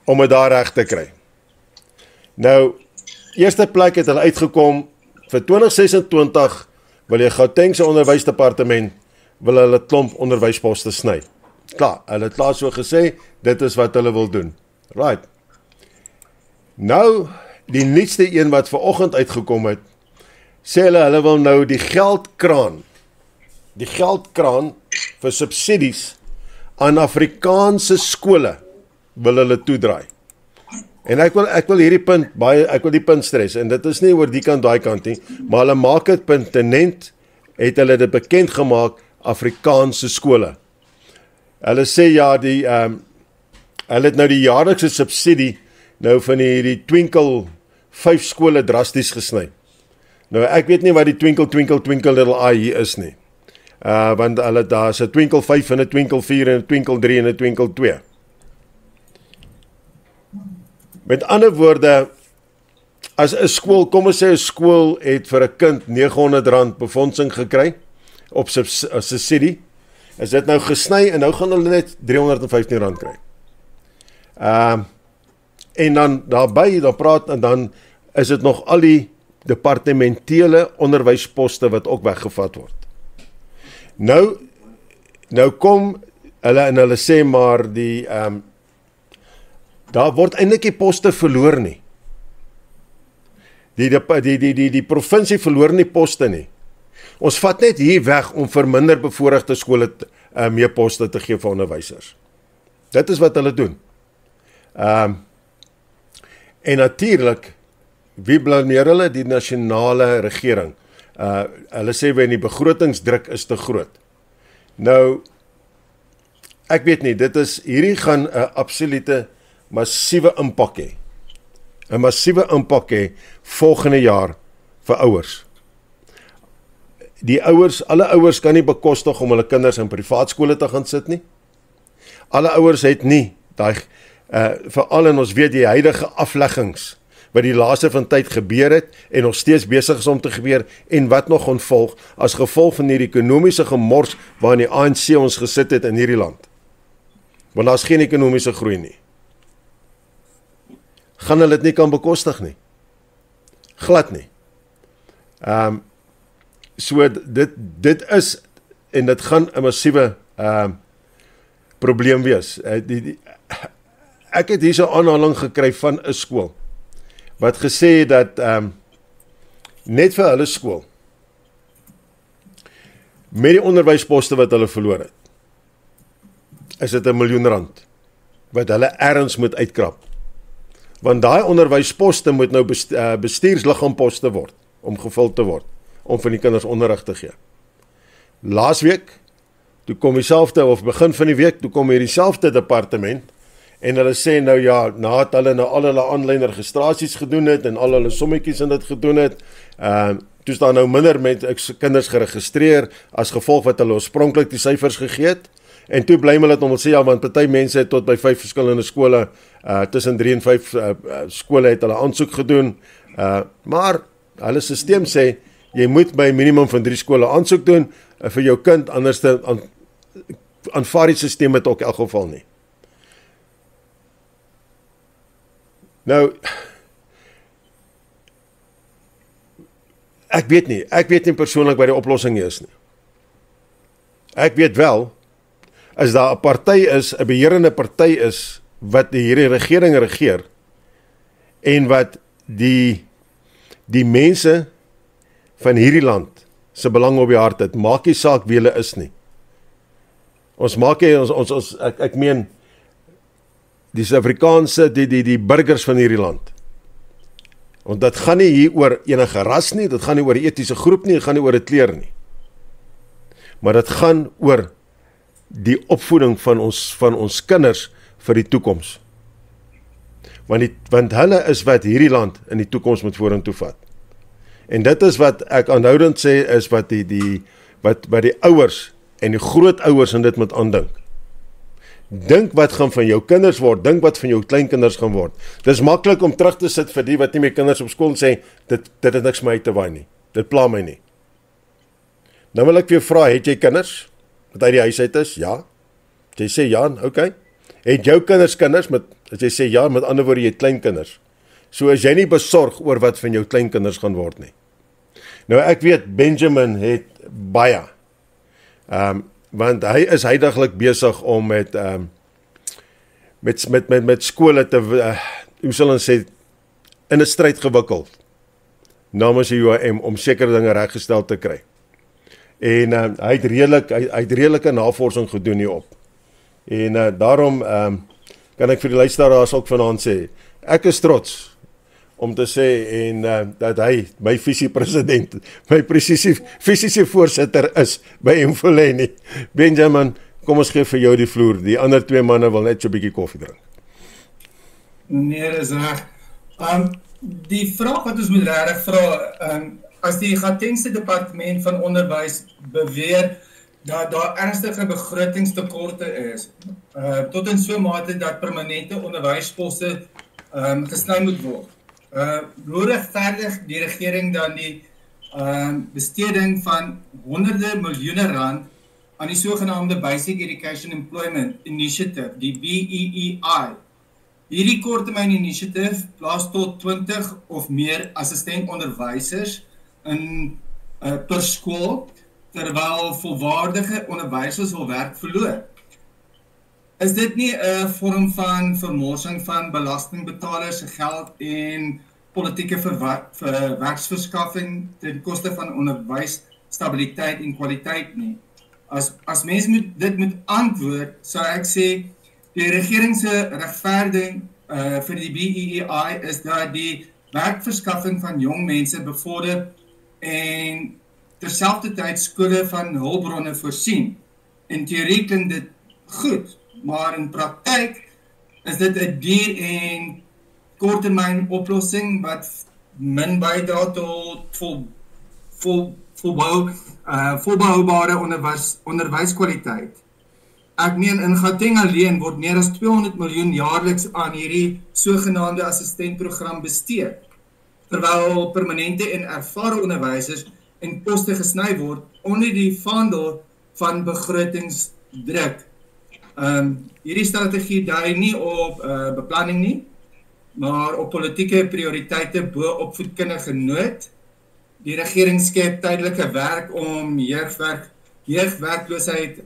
om het daar reg te kry. Nou, eerste plek het hulle uitgekom, vir 2026 wil die Gautengse onderwysdepartement, wil hulle klomp onderwysposte sny. Klaar, hulle het klaar so gesê, dit is wat hulle wil doen. Right. Nou, die nuutste een wat vanoggend uitgekom het, sê hulle wil nou die geldkraan vir subsidies aan Afrikaanse skole wil hulle toedraai. En ek wil hierdie punt ek wil die punt stres, en dit is nie oor die kant daai kant nie, maar hulle maak dit pertinent, het hulle dit bekend gemaak, Afrikaanse skole. Hulle sê ja, hulle het nou die jaarlikse subsidie nou van die Twinkle 5 skole drasties gesny. Nou ek weet nie wat die Twinkle Little Eye hier is nie. Want hulle daar is 'n Twinkle 5 en 'n Twinkle 4 en 'n Twinkle 3 en 'n Twinkle 2. Met ander woorde, as 'n skool, kom ons sê 'n skool het vir 'n kind R900 befondsing gekry op subsidie, is dit nou gesny en nou gaan hulle net R315 kry. En dan daarbey, dan is dit nog al die departementele onderwysposte wat ook weggevat word. Nou kom hulle en hulle sê maar daar word eintlik nie poste verloor nie. Die provinsie verloor nie poste nie. Ons vat net hier weg om vir minder bevoorregte skole meer poste te gee vir onderwysers. Dit is wat hulle doen. En natuurlik, wie blameer hulle? Die nasionale regering. Hulle sê die begrotingsdruk is te groot. Nou, ek weet nie, hierdie gaan 'n absolute massiewe impak hê. 'n Massiewe impak hê volgende jaar vir ouers. Alle ouers kan nie bekostig om hulle kinders in privaat skole te gaan sit nie. Alle ouers het nie veral en ons weet die huidige afleggings wat die laaste van tyd gebeur het en nog steeds besig is om te gebeur en wat nog ontvolg as gevolg van hierdie ekonomiese gemors waarin die ANC ons gesit het in hierdie land. Want daar is geen ekonomiese groei nie. Gaan hulle dit nie kan bekostig nie. Glad nie. So dit is, en dit gaan 'n massiewe probleem wees. Ek het hier so 'n aanhaling gekry van 'n skool wat gesê het dat net vir hulle skool met die onderwysposte wat hulle verloor het, is dit R1 miljoen wat hulle ergens moet uitkrap. Want daai onderwysposte moet nou bestuursliggaamposte word om gevul te word, om van die kinders onderrig te gee. Laasweek, toe kom begin van die week, toe kom hierdieselfde departement, en hulle sê nou ja, nadat hulle nou al hulle aanlyn registrasies gedoen het, en al hulle sommetjies in dit gedoen het, toe staan nou minder kinders geregistreer, as gevolg wat hulle oorspronklik die syfers gegee het, en toe blame hulle het om te sê, ja, want party mense het tot by 5 verskillende skole, tussen 3 en 5 skole het hulle aansoek gedoen, maar hulle stelsel sê, jy moet by minimum van 3 skole aansoek doen, vir jou kind, anders aanvaar die stelsel het ook in elk geval nie. Nou, ek weet nie persoonlik wat die oplossing is nie. Ek weet wel, as daar 'n party is, 'n beheerende party is, wat hierdie regering regeer, en wat die mense van hierdie land se belang op die hart het, maak nie saak wie hulle is nie. Ek meen, die Suid-Afrikaanse, die burgers van hierdie land. Want dit gaan nie hier oor enige ras nie, dit gaan nie oor 'n etiese groep nie, dit gaan nie oor 'n kleur nie. Maar dit gaan oor die opvoeding van ons kinders vir die toekoms. Want hulle is wat hierdie land in die toekoms moet vorentoe vat. En dit is wat ek aanhoudend sê, is wat die ouers en die grootouers in dit moet aandink. Dink wat gaan van jou kinders word, dink wat van jou kleinkinders gaan word. Dis maklik om terug te sit vir die wat nie my kinders op skool sê, dit is niks my te waai nie. Dit pla my nie. Nou wil ek vir jou vra, het jy kinders wat uit die huis uit is? Ja. As jy sê ja, okay. Het jou kinders, as jy sê ja, met ander woorde jy het kleinkinders. So is jy nie besorg oor wat van jou kleinkinders gaan word nie. Nou ek weet, Benjamin het baie, want hy is huidiglik besig om met skole te, hoe sal ons sê, in 'n stryd gewikkeld, namens die UIM, om sekere dinge reggestel te kry. En hy het redelike navorsing gedoen hierop. En daarom kan ek vir die luisteraars ook vanaand sê, ek is trots om te sê en dat hy my visiepresident, my fisiese voorsitter is by Mfuleni. Benjamin, kom ons gee vir jou die vloer. Die ander twee manne wil net so 'n bietjie koffie drink. Nee, dis reg. Die vraag wat ons moet regtig vra, as die Gautengse departement van onderwys beweer dat daar ernstige begrotingstekorte is, tot in so mate dat permanente onderwysposte gesny moet word. Hoe regverdig die regering dan die besteding van honderde miljoene rand aan die sogenaamde Basic Education Employment Initiative, die BEEI. Hierdie korttermyn initiative plaas tot 20 of meer assistentonderwysers per skool, terwyl volwaardige onderwysers hul werk verloor. Is dit nie 'n vorm van vermorsing van belastingbetalers se geld en politieke werksverskaffing ten koste van onderwysstabiliteit en kwaliteit nie? As mense dit moet antwoord, sou ek sê die regering se regverdiging vir die BEEI is dat die werkverskaffing van jong mense bevorder en terselfdertyd skole van hulpbronne voorsien. In teorie klink dit goed, maar in praktyk is dit 'n duur en korttermyn oplossing wat min bydra tot volhoubare onderwyskwaliteit. Ek meen in Gauteng alleen word meer as 200 miljoen jaarliks aan hierdie sogenaamde assistentprogram bestee, terwyl permanente en ervare onderwysers en poste gesny word onder die vaandel van begrotingsdruk. Hierdie strategie dui nie op beplanning nie, maar op politieke prioriteite bo opvoedkundige nood. Die regering skep tydelike werk om jeugwerkloosheid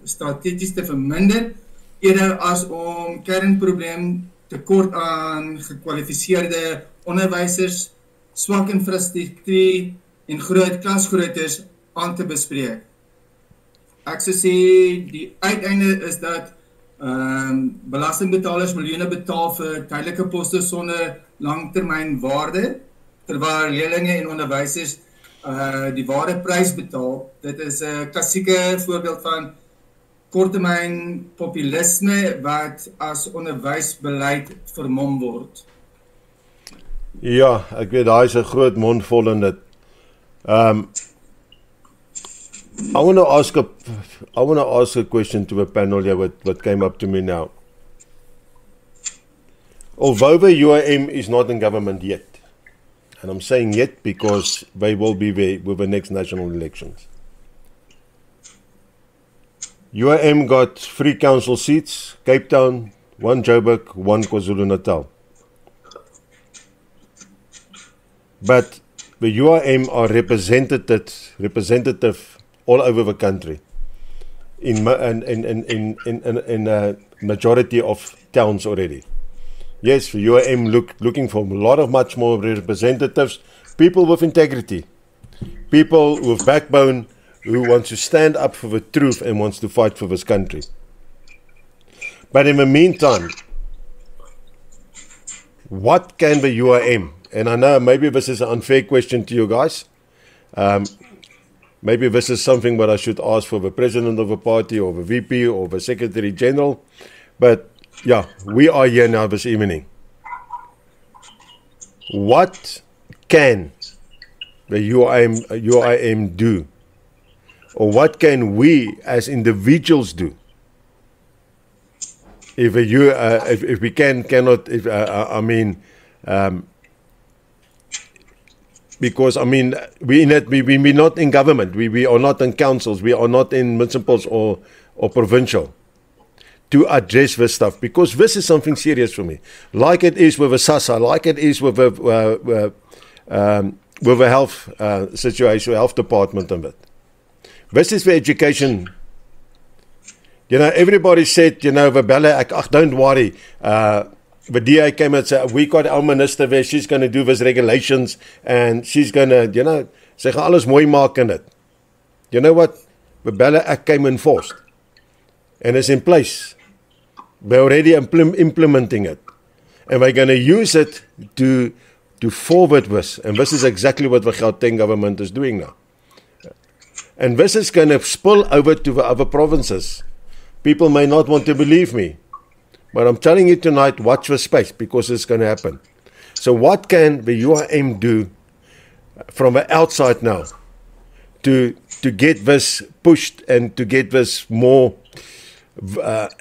strategies te verminder, eerder as om kernprobleem tekort aan gekwalifiseerde onderwysers, swak infrastruktuur en groot klasgroottes aan te bespreek. Ek sou sê die uiteinde is dat belastingbetalers miljoene betaal vir tydelike poste sonder langtermyn waarde, terwyl leerlinge en onderwysers die ware prys betaal. Dit is 'n klassieke voorbeeld van korttermyn populisme wat as onderwysbeleid vermom word. Ja, ek weet daar is 'n groot mond vol in dit. I want to ask a question to a panel here what came up to me now. Although the UIM is not in government yet, and I'm saying yet because they will be there with the next national elections. UIM got 3 council seats, Cape Town, 1 Joburg, 1 KwaZulu-Natal. But the UIM are representative all over the country in a majority of towns already. Yes, the UIM looking for much more representatives, people with integrity, people with backbone who want to stand up for the truth and wants to fight for this country. But in the meantime, what can the UIM, and I know maybe this is an unfair question to you guys, maybe this is something that I should ask for the president of a party or the VP or the secretary general, but yeah, we are here now this evening. What can the UIM do? Or what can we as individuals do if we cannot, because we're not in government, we are not in councils, we are not in municipals or provincial to address this stuff, because this is something serious for me, like it is with a SASSA, like it is with a health situation, health department and that. This is for education. Everybody said, Vabella, don't worry. The DA came and said, we got our minister there, she's going to do these regulations, and she's going to, sy gaan alles mooi maak in dit. You know what? Vabella Act came enforced, and it's in place. We're already implementing it. And we're going to use it to forward this. And this is exactly what the Gauteng government is doing now. And this is going to spill over to the other provinces. People may not want to believe me, but I'm telling you tonight, watch the space, because it's going to happen. So what can the UIM do from the outside now to get this pushed and to get this more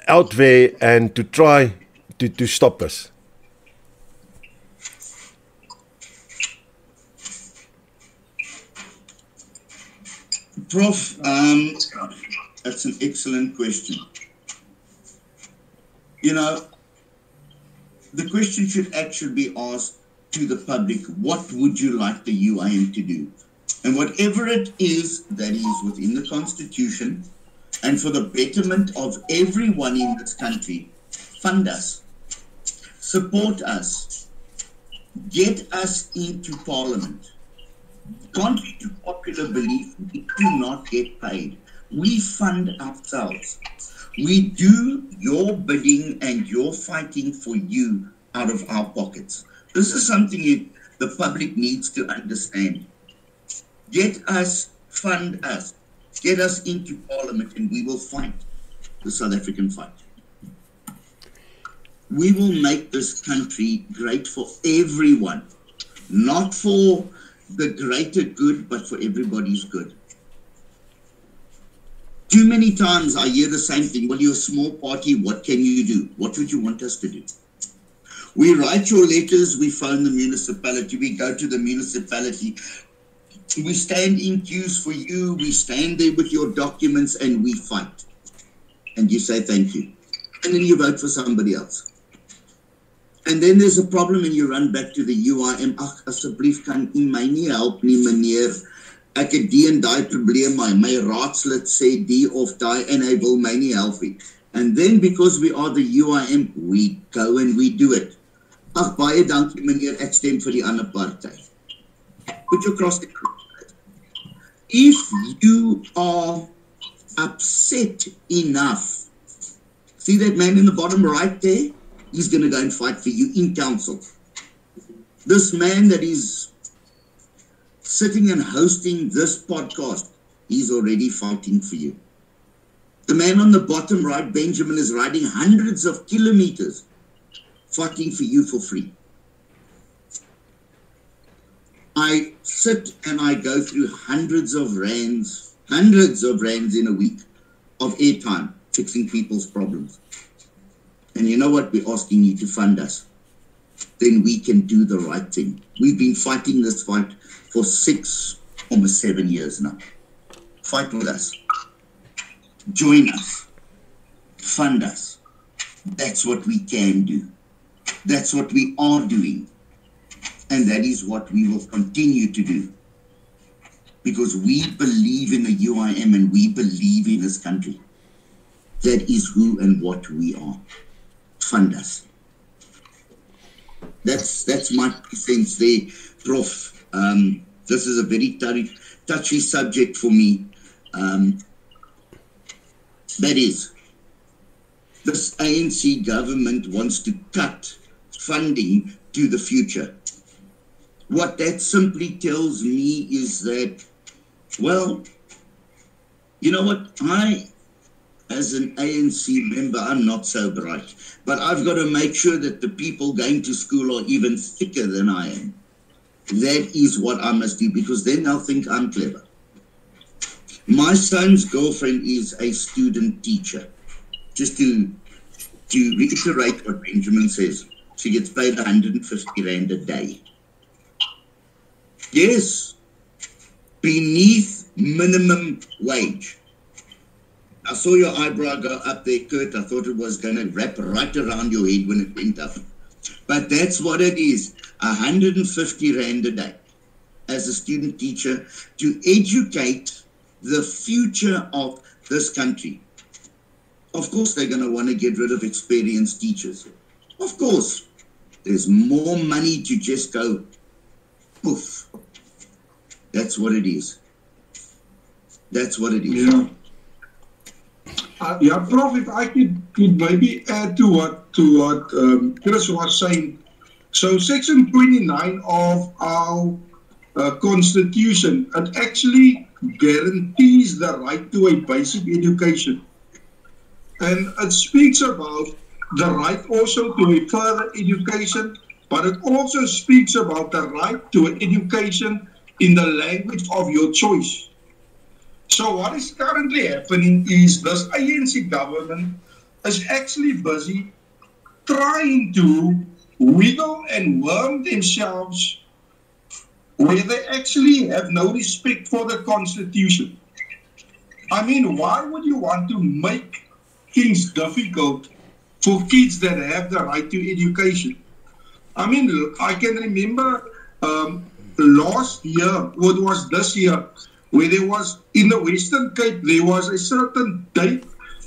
out there and to try to stop us? Prof, that's an excellent question. The question should actually be asked to the public, what would you like the UIM to do? And whatever it is that is within the Constitution and for the betterment of everyone in this country, fund us, support us, get us into Parliament. Contrary to popular belief, we do not get paid. We fund ourselves. We do your bidding and your fighting for you out of our pockets. This is something the public needs to understand. Get us, fund us, get us into Parliament, and we will fight the South African fight. We will make this country great for everyone, not for the greater good, but for everybody's good. Too many times I hear the same thing. Well, you're a small party. What can you do? What would you want us to do? We write your letters. We phone the municipality. We go to the municipality. We stand in queues for you. We stand there with your documents and we fight. And you say thank you. And then you vote for somebody else. And then there's a problem and you run back to the UIM. Ag, asseblief kan u my nie help nie, meneer. Ek het die en die probleem, my raadslid sê die of die en hy wil my nie help nie. And then because we are the UIM, we go and we do it. Ag, baie dankie meneer, ek stem vir die ander party. Put your cross the cross. If you are upset enough, see that man in the bottom right there? He's going to go and fight for you in council. This man that is sitting and hosting this podcast, he's already fighting for you. The man on the bottom right, Benjamin, is riding hundreds of kilometers fighting for you for free. I sit and I go through hundreds of rands in a week of airtime fixing people's problems. And you know what? We're asking you to fund us. Then we can do the right thing. We've been fighting this fight for 6, almost 7 years now. Fight with us. Join us. Fund us. That's what we can do. That's what we are doing. And that is what we will continue to do. Because we believe in the UIM and we believe in this country. That is who and what we are. Fund us. That's my sense there, Prof. This is a very touchy subject for me. That is, this ANC government wants to cut funding to the future. What that simply tells me is that, well, you know what, as an ANC member, I'm not so bright, but I've got to make sure that the people going to school are even thicker than I am. That is what I must do, because then they'll think I'm clever. My son's girlfriend is a student teacher, just to to reiterate what Benjamin says, she gets paid 150 Rand a day. Yes, beneath minimum wage. I saw your eyebrow go up there, Kurt. I thought it was going to wrap right around your head when it went up. But that's what it is, 150 Rand a day as a student teacher to educate the future of this country. Of course, they're going to want to get rid of experienced teachers. Of course, there's more money to just go poof. That's what it is. That's what it is. Yeah. Yeah, Prof, if I could maybe add to what Chris was saying. So Section 29 of our Constitution, it actually guarantees the right to a basic education. And it speaks about the right also to a further education, but it also speaks about the right to an education in the language of your choice. So what is currently happening is this ANC government is actually busy trying to wiggle and worm themselves where they actually have no respect for the Constitution. I mean, why would you want to make things difficult for kids that have the right to education? I mean, I can remember last year, or it was this year, where there was, in the Western Cape, there was a certain date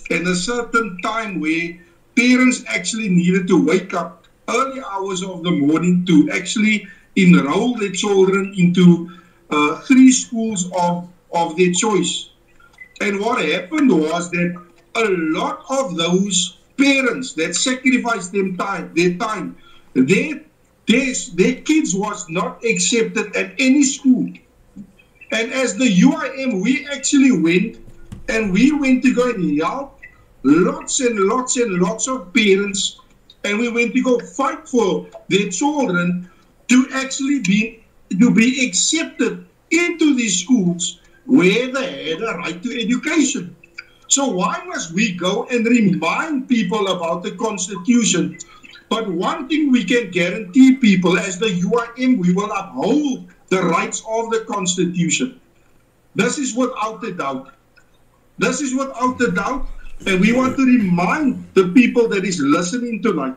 and a certain time where parents actually needed to wake up early hours of the morning to actually enroll their children into 3 schools of their choice. And what happened was that a lot of those parents that sacrificed their time, their kids was not accepted at any school. And as the UIM, we actually went to go and help lots and lots and lots of parents, and we went to go fight for their children to actually be accepted into these schools where they had a right to education. So why must we go and remind people about the Constitution? But one thing we can guarantee people, as the UIM, we will uphold the rights of the Constitution. This is without a doubt. This is without a doubt. And we want to remind the people that is listening tonight,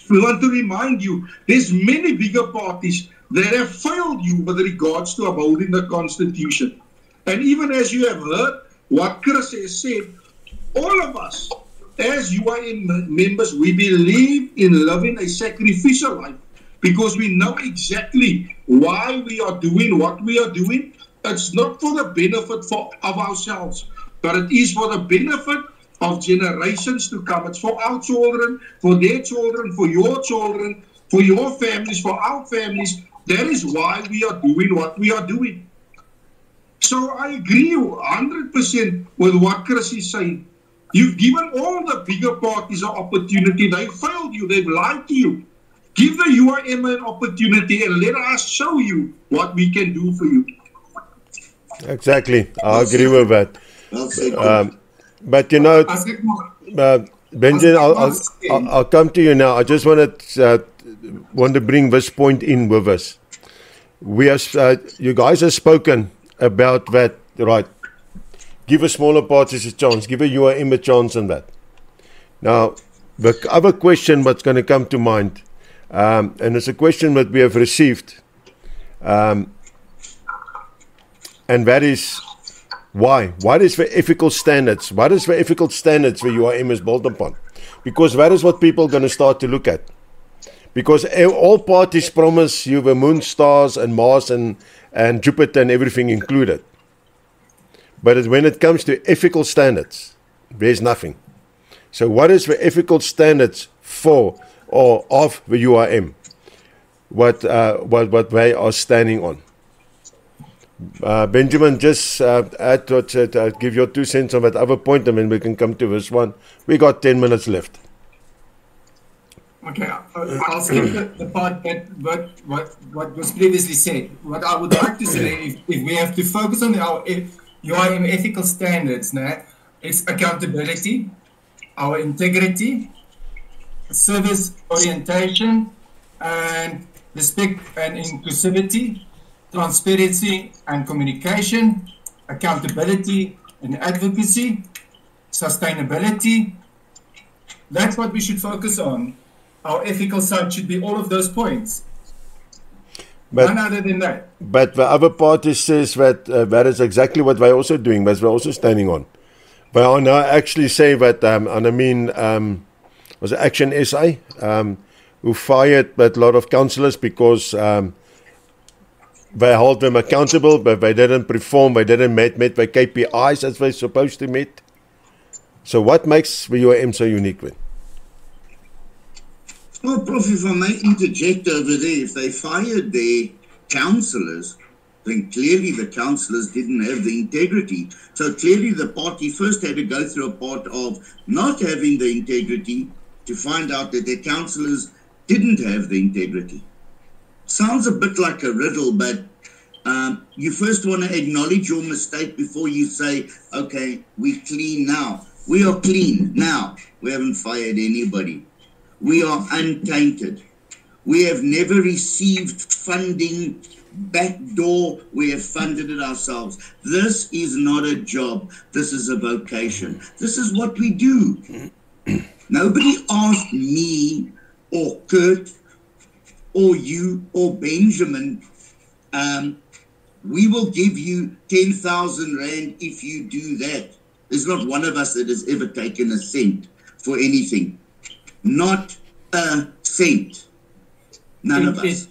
we want to remind you, there's many bigger parties that have failed you with regards to upholding the Constitution. And even as you have heard what Chris has said, all of us, as UIM members, we believe in living a sacrificial life because we know exactly why we are doing what we are doing. It's not for the benefit of ourselves, but it is for the benefit of generations to come. It's for our children, for their children, for your families, for our families. That is why we are doing what we are doing. So I agree 100% with what Chris is saying. You've given all the bigger parties an opportunity. They failed you. They've lied to you. Give the UIM an opportunity and let us show you what we can do for you. Exactly. I agree with that. But you know, Benjamin, I'll come to you now. I just want to bring this point in with us. We are, you guys have spoken about that, right? Give a smaller parties a chance. Give a UIM a chance on that. Now, the other question that's going to come to mind, and it's a question that we have received, and that is, why? What is the ethical standards? What is the ethical standards the UIM is built upon? Because that is what people are going to start to look at. Because all parties promise you the moon, stars, and Mars, and Jupiter, and everything included. But when it comes to ethical standards, there's nothing. So what is the ethical standards for or of the UIM? What they are standing on? Benjamin, just add to give your 2 cents on that other point, and then we can come to this one. We got 10 minutes left. Okay, I'll skip the part that what was previously said. What I would like to say, if we have to focus on our UIM ethical standards, it's accountability, our integrity, service orientation, and respect and inclusivity, transparency and communication, accountability and advocacy, sustainability. That's what we should focus on. Our ethical side should be all of those points. None other than that. But the other party says that that is exactly what we're also doing, but we're also standing on. But I now actually say that, and I mean, was it Action SA, who fired a lot of councillors because they held them accountable, but they didn't perform, they didn't meet the KPIs as they're supposed to meet. So what makes the UAM so unique then? Well, Prof, if I may interject over there, if they fired their councillors, then clearly the councillors didn't have the integrity. So clearly the party first had to go through a part of not having the integrity to find out that their councillors didn't have the integrity. Sounds a bit like a riddle, but you first want to acknowledge your mistake before you say, okay, we're clean now. We are clean now. We haven't fired anybody. We are untainted. We have never received funding backdoor. We have funded it ourselves. This is not a job. This is a vocation. This is what we do. Nobody asked me or Kurt or you or Benjamin, we will give you 10,000 Rand if you do that. There's not one of us that has ever taken a cent for anything. Not a cent. None of us.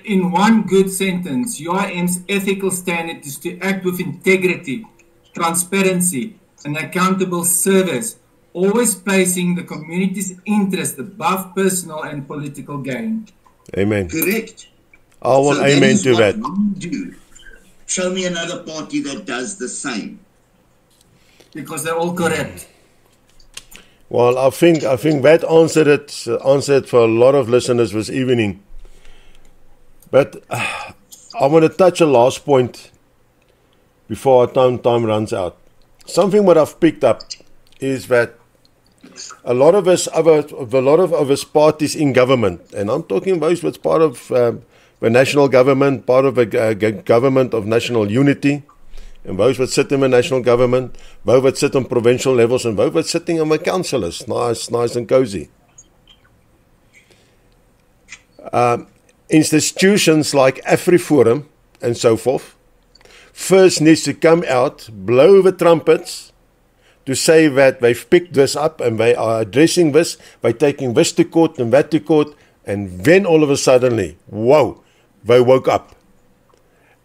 In one good sentence, UIM's ethical standard is to act with integrity, transparency, and accountable service, always placing the community's interest above personal and political gain. Amen. Correct. I will So amen is to what that. we do. Show me another party that does the same. Because they're all correct. Well, I think that answered for a lot of listeners this evening. But I want to touch a last point before our time runs out. Something what I've picked up is that a lot of us parties in government, and I'm talking about what's part of the national government, part of the government of national unity, and those that sit in the national government, those that sit on provincial levels, and those that sitting on the councillors, nice and cozy. Institutions like AfriForum and so forth first needs to come out, blow the trumpets to say that they've picked this up and they are addressing this, they're taking this to court and that to court, and then all of a sudden, whoa, they woke up.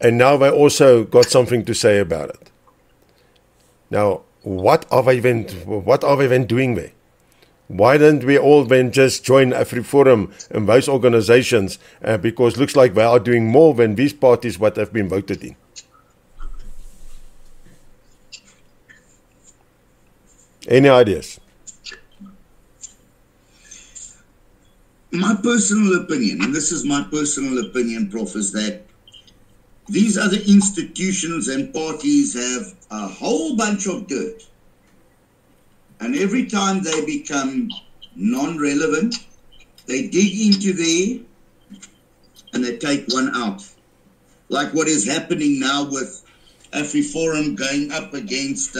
And now they also got something to say about it. Now, what are they then doing there? Why don't we all then just join AfriForum and those organizations? Because it looks like they are doing more than these parties what have been voted in. Any ideas? My personal opinion, and this is my personal opinion, Prof, is that these other institutions and parties have a whole bunch of dirt. And every time they become non-relevant, they dig into there and they take one out. Like what is happening now with AfriForum going up against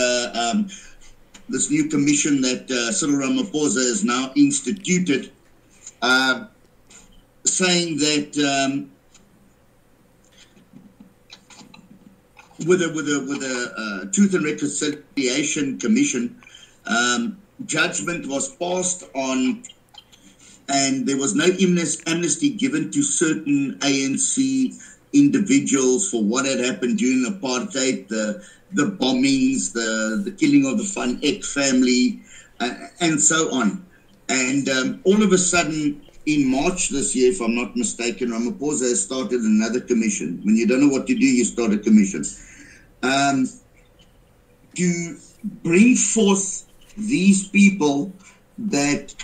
this new commission that Cyril Ramaphosa has now instituted, saying that with a Truth and Reconciliation Commission, judgment was passed on, and there was no amnesty given to certain ANC individuals for what had happened during apartheid, the bombings, the killing of the Van Eck family, and so on. And all of a sudden, in March this year, if I'm not mistaken, Ramaphosa has started another commission. When you don't know what to do, you start a commission. To bring forth these people that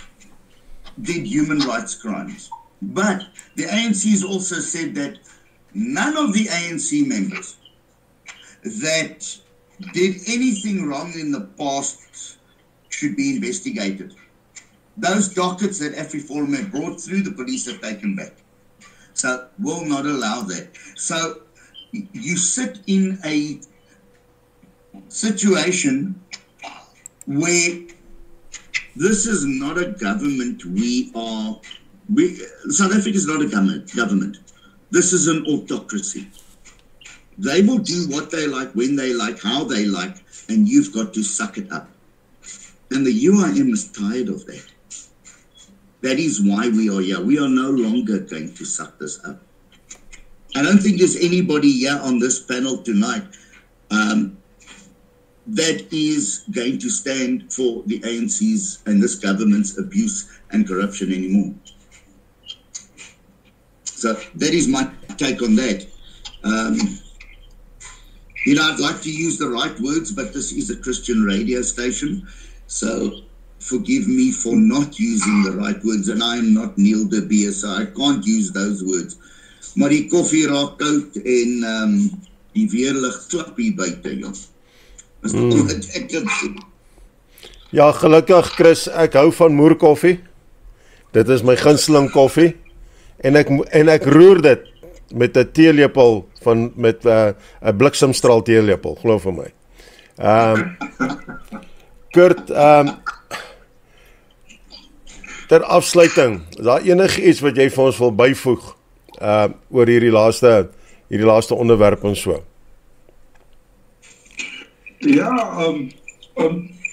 did human rights crimes. But the ANC has also said that none of the ANC members that did anything wrong in the past should be investigated. those dockets that AfriForum had brought through, the police have taken back. So will not allow that. So you sit in a situation where this is not a government. South Africa is not a government. This is an autocracy. They will do what they like, when they like, how they like, and you've got to suck it up. And the UIM is tired of that. That is why we are here. We are no longer going to suck this up. I don't think there's anybody here on this panel tonight that is going to stand for the ANC's and this government's abuse and corruption anymore. So that is my take on that. I'd like to use the right words, but this is a Christian radio station, so forgive me for not using the right words, and I am not Neil de Beer, so I can't use those words. Maar die koffie raak koud en die weerlig klap hier buite, jong. Ja, gelukkig Chris, ek hou van moerkoffie. Dit is my gunsteling koffie en ek roer dit met 'n teelepel met 'n bliksemstraal teelepel, glo vir my. Kurt, ter afsluiting, is daar enigiets wat jy vir ons wil byvoeg oor hierdie laaste onderwerp en so? Yeah,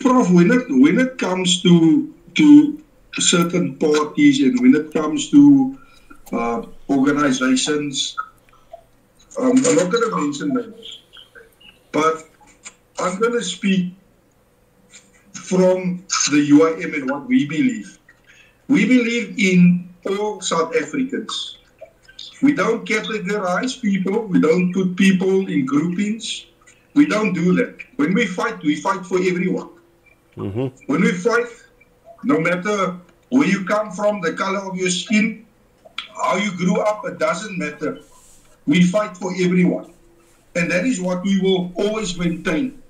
Prof, when it comes to certain parties and when it comes to organizations, I'm not going to mention names, but I'm going to speak from the UIM and what we believe. We believe in all South Africans. We don't categorize people. We don't put people in groupings. We don't do that. When we fight for everyone. Mm-hmm. When we fight, no matter where you come from, the color of your skin, how you grew up, it doesn't matter. We fight for everyone. And that is what we will always maintain.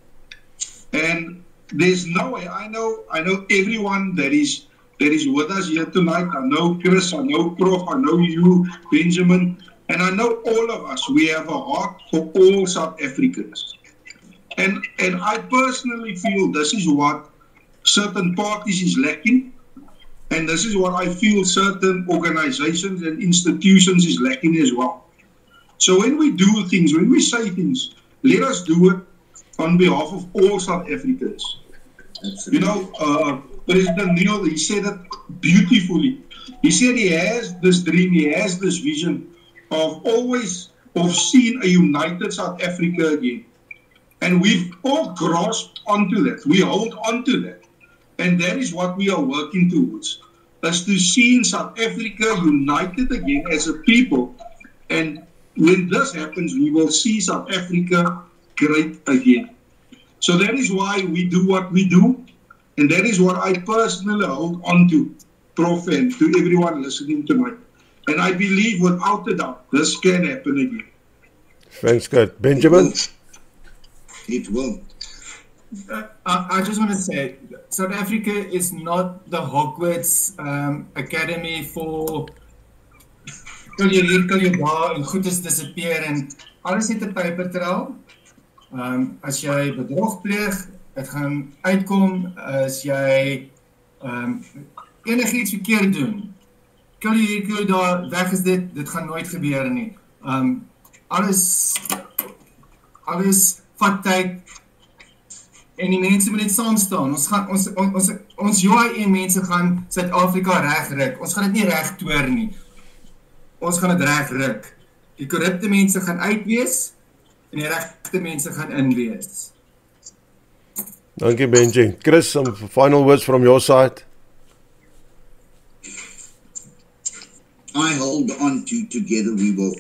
And there's no way, I know everyone that is with us here tonight. I know Chris, I know Prof, I know you, Benjamin, and I know all of us. We have a heart for all South Africans. And I personally feel this is what certain parties is lacking. And this is what I feel certain organizations and institutions is lacking as well. So when we do things, when we say things, let us do it on behalf of all South Africans. Absolutely. President Neil, he said it beautifully. He said he has this dream, he has this vision of seeing a united South Africa again. And we've all grasped onto that. We hold onto that. And that is what we are working towards. Is to see South Africa united again as a people. And when this happens, we will see South Africa great again. So that is why we do what we do. And that is what I personally hold on to, Prof, and to everyone listening tonight. And I believe without a doubt, this can happen again. Thanks, Kurt. Benjamin? It will. I just want to say, South Africa is not the Hogwarts Academy for kill je hier, kill je daar en goed is disappear en alles het 'n paper trail. As jy bedrog pleeg, dit gaan uitkom as jy enigiets verkeerd doen. Kill je hier, kill je daar, weg is dit gaan nooit gebeur nie. Alles vat tyd en die mense moet net saam staan. Ons UIM mense gaan Suid-Afrika regryk. Ons gaan dit nie reg toer nie. Ons gaan dit reg ryk. Die korrupte mense gaan uitwees en die regte mense gaan inwees. Dankie Benji. Chris, some final words from your side. I hold on to Together We Will.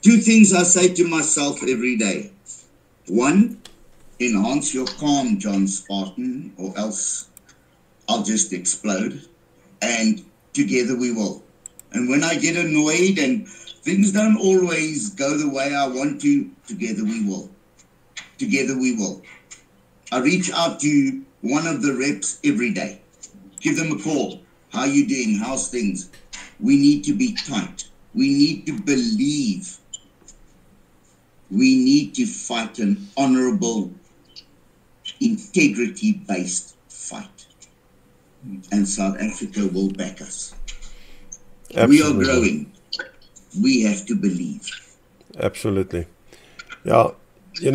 Two things I say to myself every day. One, enhance your calm, John Spartan, or else I'll just explode. And together we will. And when I get annoyed and things don't always go the way I want to, together we will. Together we will. I reach out to one of the reps every day. Give them a call. How you doing? How's things? We need to be tight. We need to believe. We need to fight an honorable, integrity-based fight. And South Africa will back us. Absolutely. We are growing. We have to believe. Absolutely. Yeah, in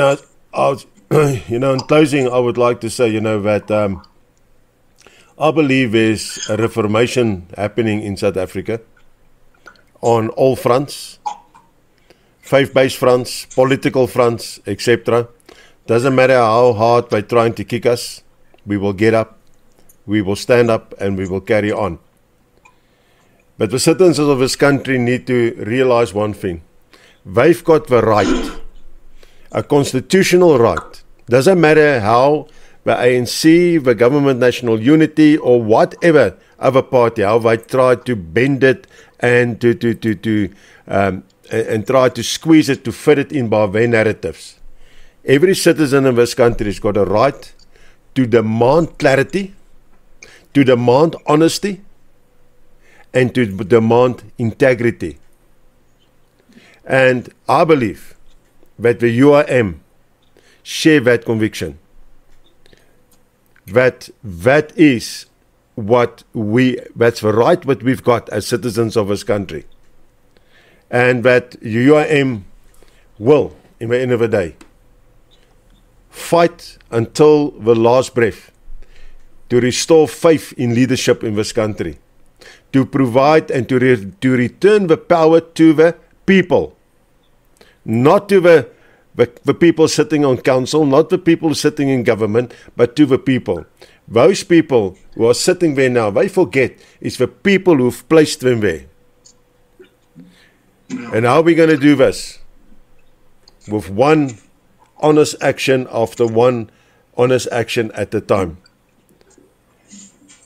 closing, I would like to say, that I believe there's a reformation happening in South Africa on all fronts, faith-based fronts, political fronts, etc. Doesn't matter how hard they're trying to kick us, we will get up, we will stand up, and we will carry on. But the citizens of this country need to realize one thing. They've got the right, a constitutional right. Doesn't matter how the ANC, the Government National Unity, or whatever other party, how they try to bend it and and try to squeeze it to fit it in by their narratives. Every citizen in this country has got a right to demand clarity, to demand honesty, and to demand integrity. And I believe that the UIM share that conviction. That is that's the right what we've got as citizens of this country. And that UIM will, in the end of the day, fight until the last breath to restore faith in leadership in this country, to provide and to return the power to the people, not to the people sitting on council, not the people sitting in government, but to the people. Those people who are sitting there now, they forget it's the people who've placed them there. And how are we going to do this? With one honest action after one honest action at a time.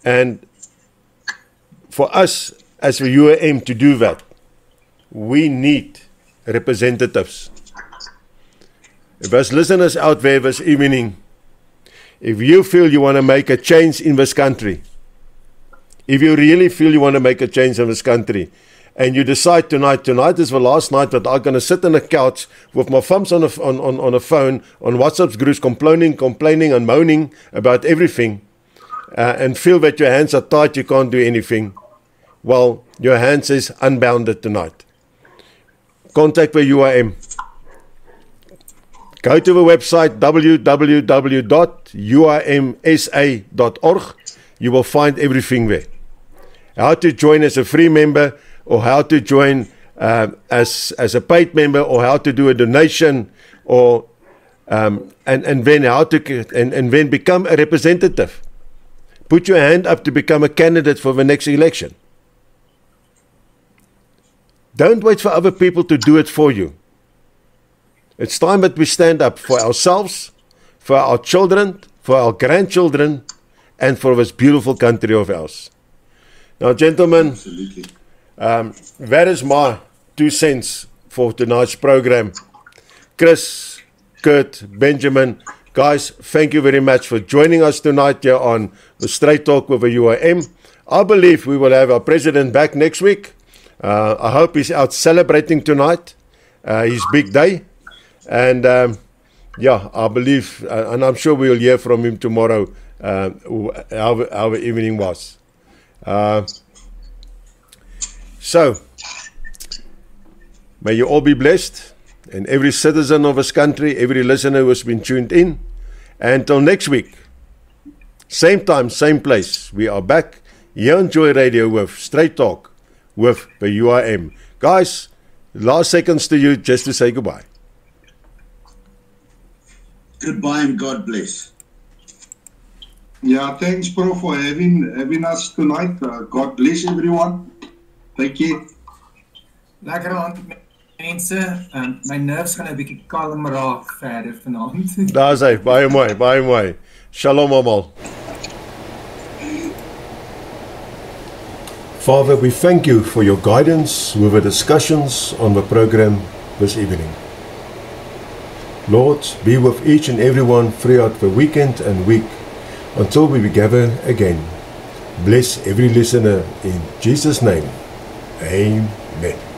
And for us as the UIM to do that, we need representatives. If there's listeners out there this evening, if you feel you want to make a change in this country, if you really feel you want to make a change in this country, and you decide tonight is the last night that I'm going to sit on a couch with my thumbs on a phone, on WhatsApp groups, complaining and moaning about everything, and feel that your hands are tied, you can't do anything, well, your hands is unbounded tonight. Contact the UIM. Go to the website www.uimsa.org. You will find everything there. How to join as a free member, or how to join as a paid member, or how to do a donation, or and then how to and then become a representative. Put your hand up to become a candidate for the next election. Don't wait for other people to do it for you. It's time that we stand up for ourselves, for our children, for our grandchildren, and for this beautiful country of ours. Now, gentlemen, that is my 2 cents for tonight's program. Chris, Kurt, Benjamin, guys, thank you very much for joining us tonight here on the Straight Talk with the UIM. I believe we will have our president back next week. I hope he's out celebrating tonight, his big day. And I believe, and I'm sure we'll hear from him tomorrow how the evening was. So, may you all be blessed, and every citizen of this country, every listener who has been tuned in. Until next week, same time, same place, we are back here on Joy Radio with Straight Talk with the UIM. Guys, last seconds to you just to say goodbye. Goodbye and God bless. Yeah, thanks, Prof, for having us tonight. God bless everyone. Thank you. Lekker aand mense. My nerves gaan 'n bietjie kalm raak verder vanaand. Daar's hy, baie mooi, baie mooi. Shalom almal. Father, we thank you for your guidance with the discussions on the program this evening. Lord, be with each and everyone throughout the weekend and week until we gather again. Bless every listener in Jesus' name. Amen.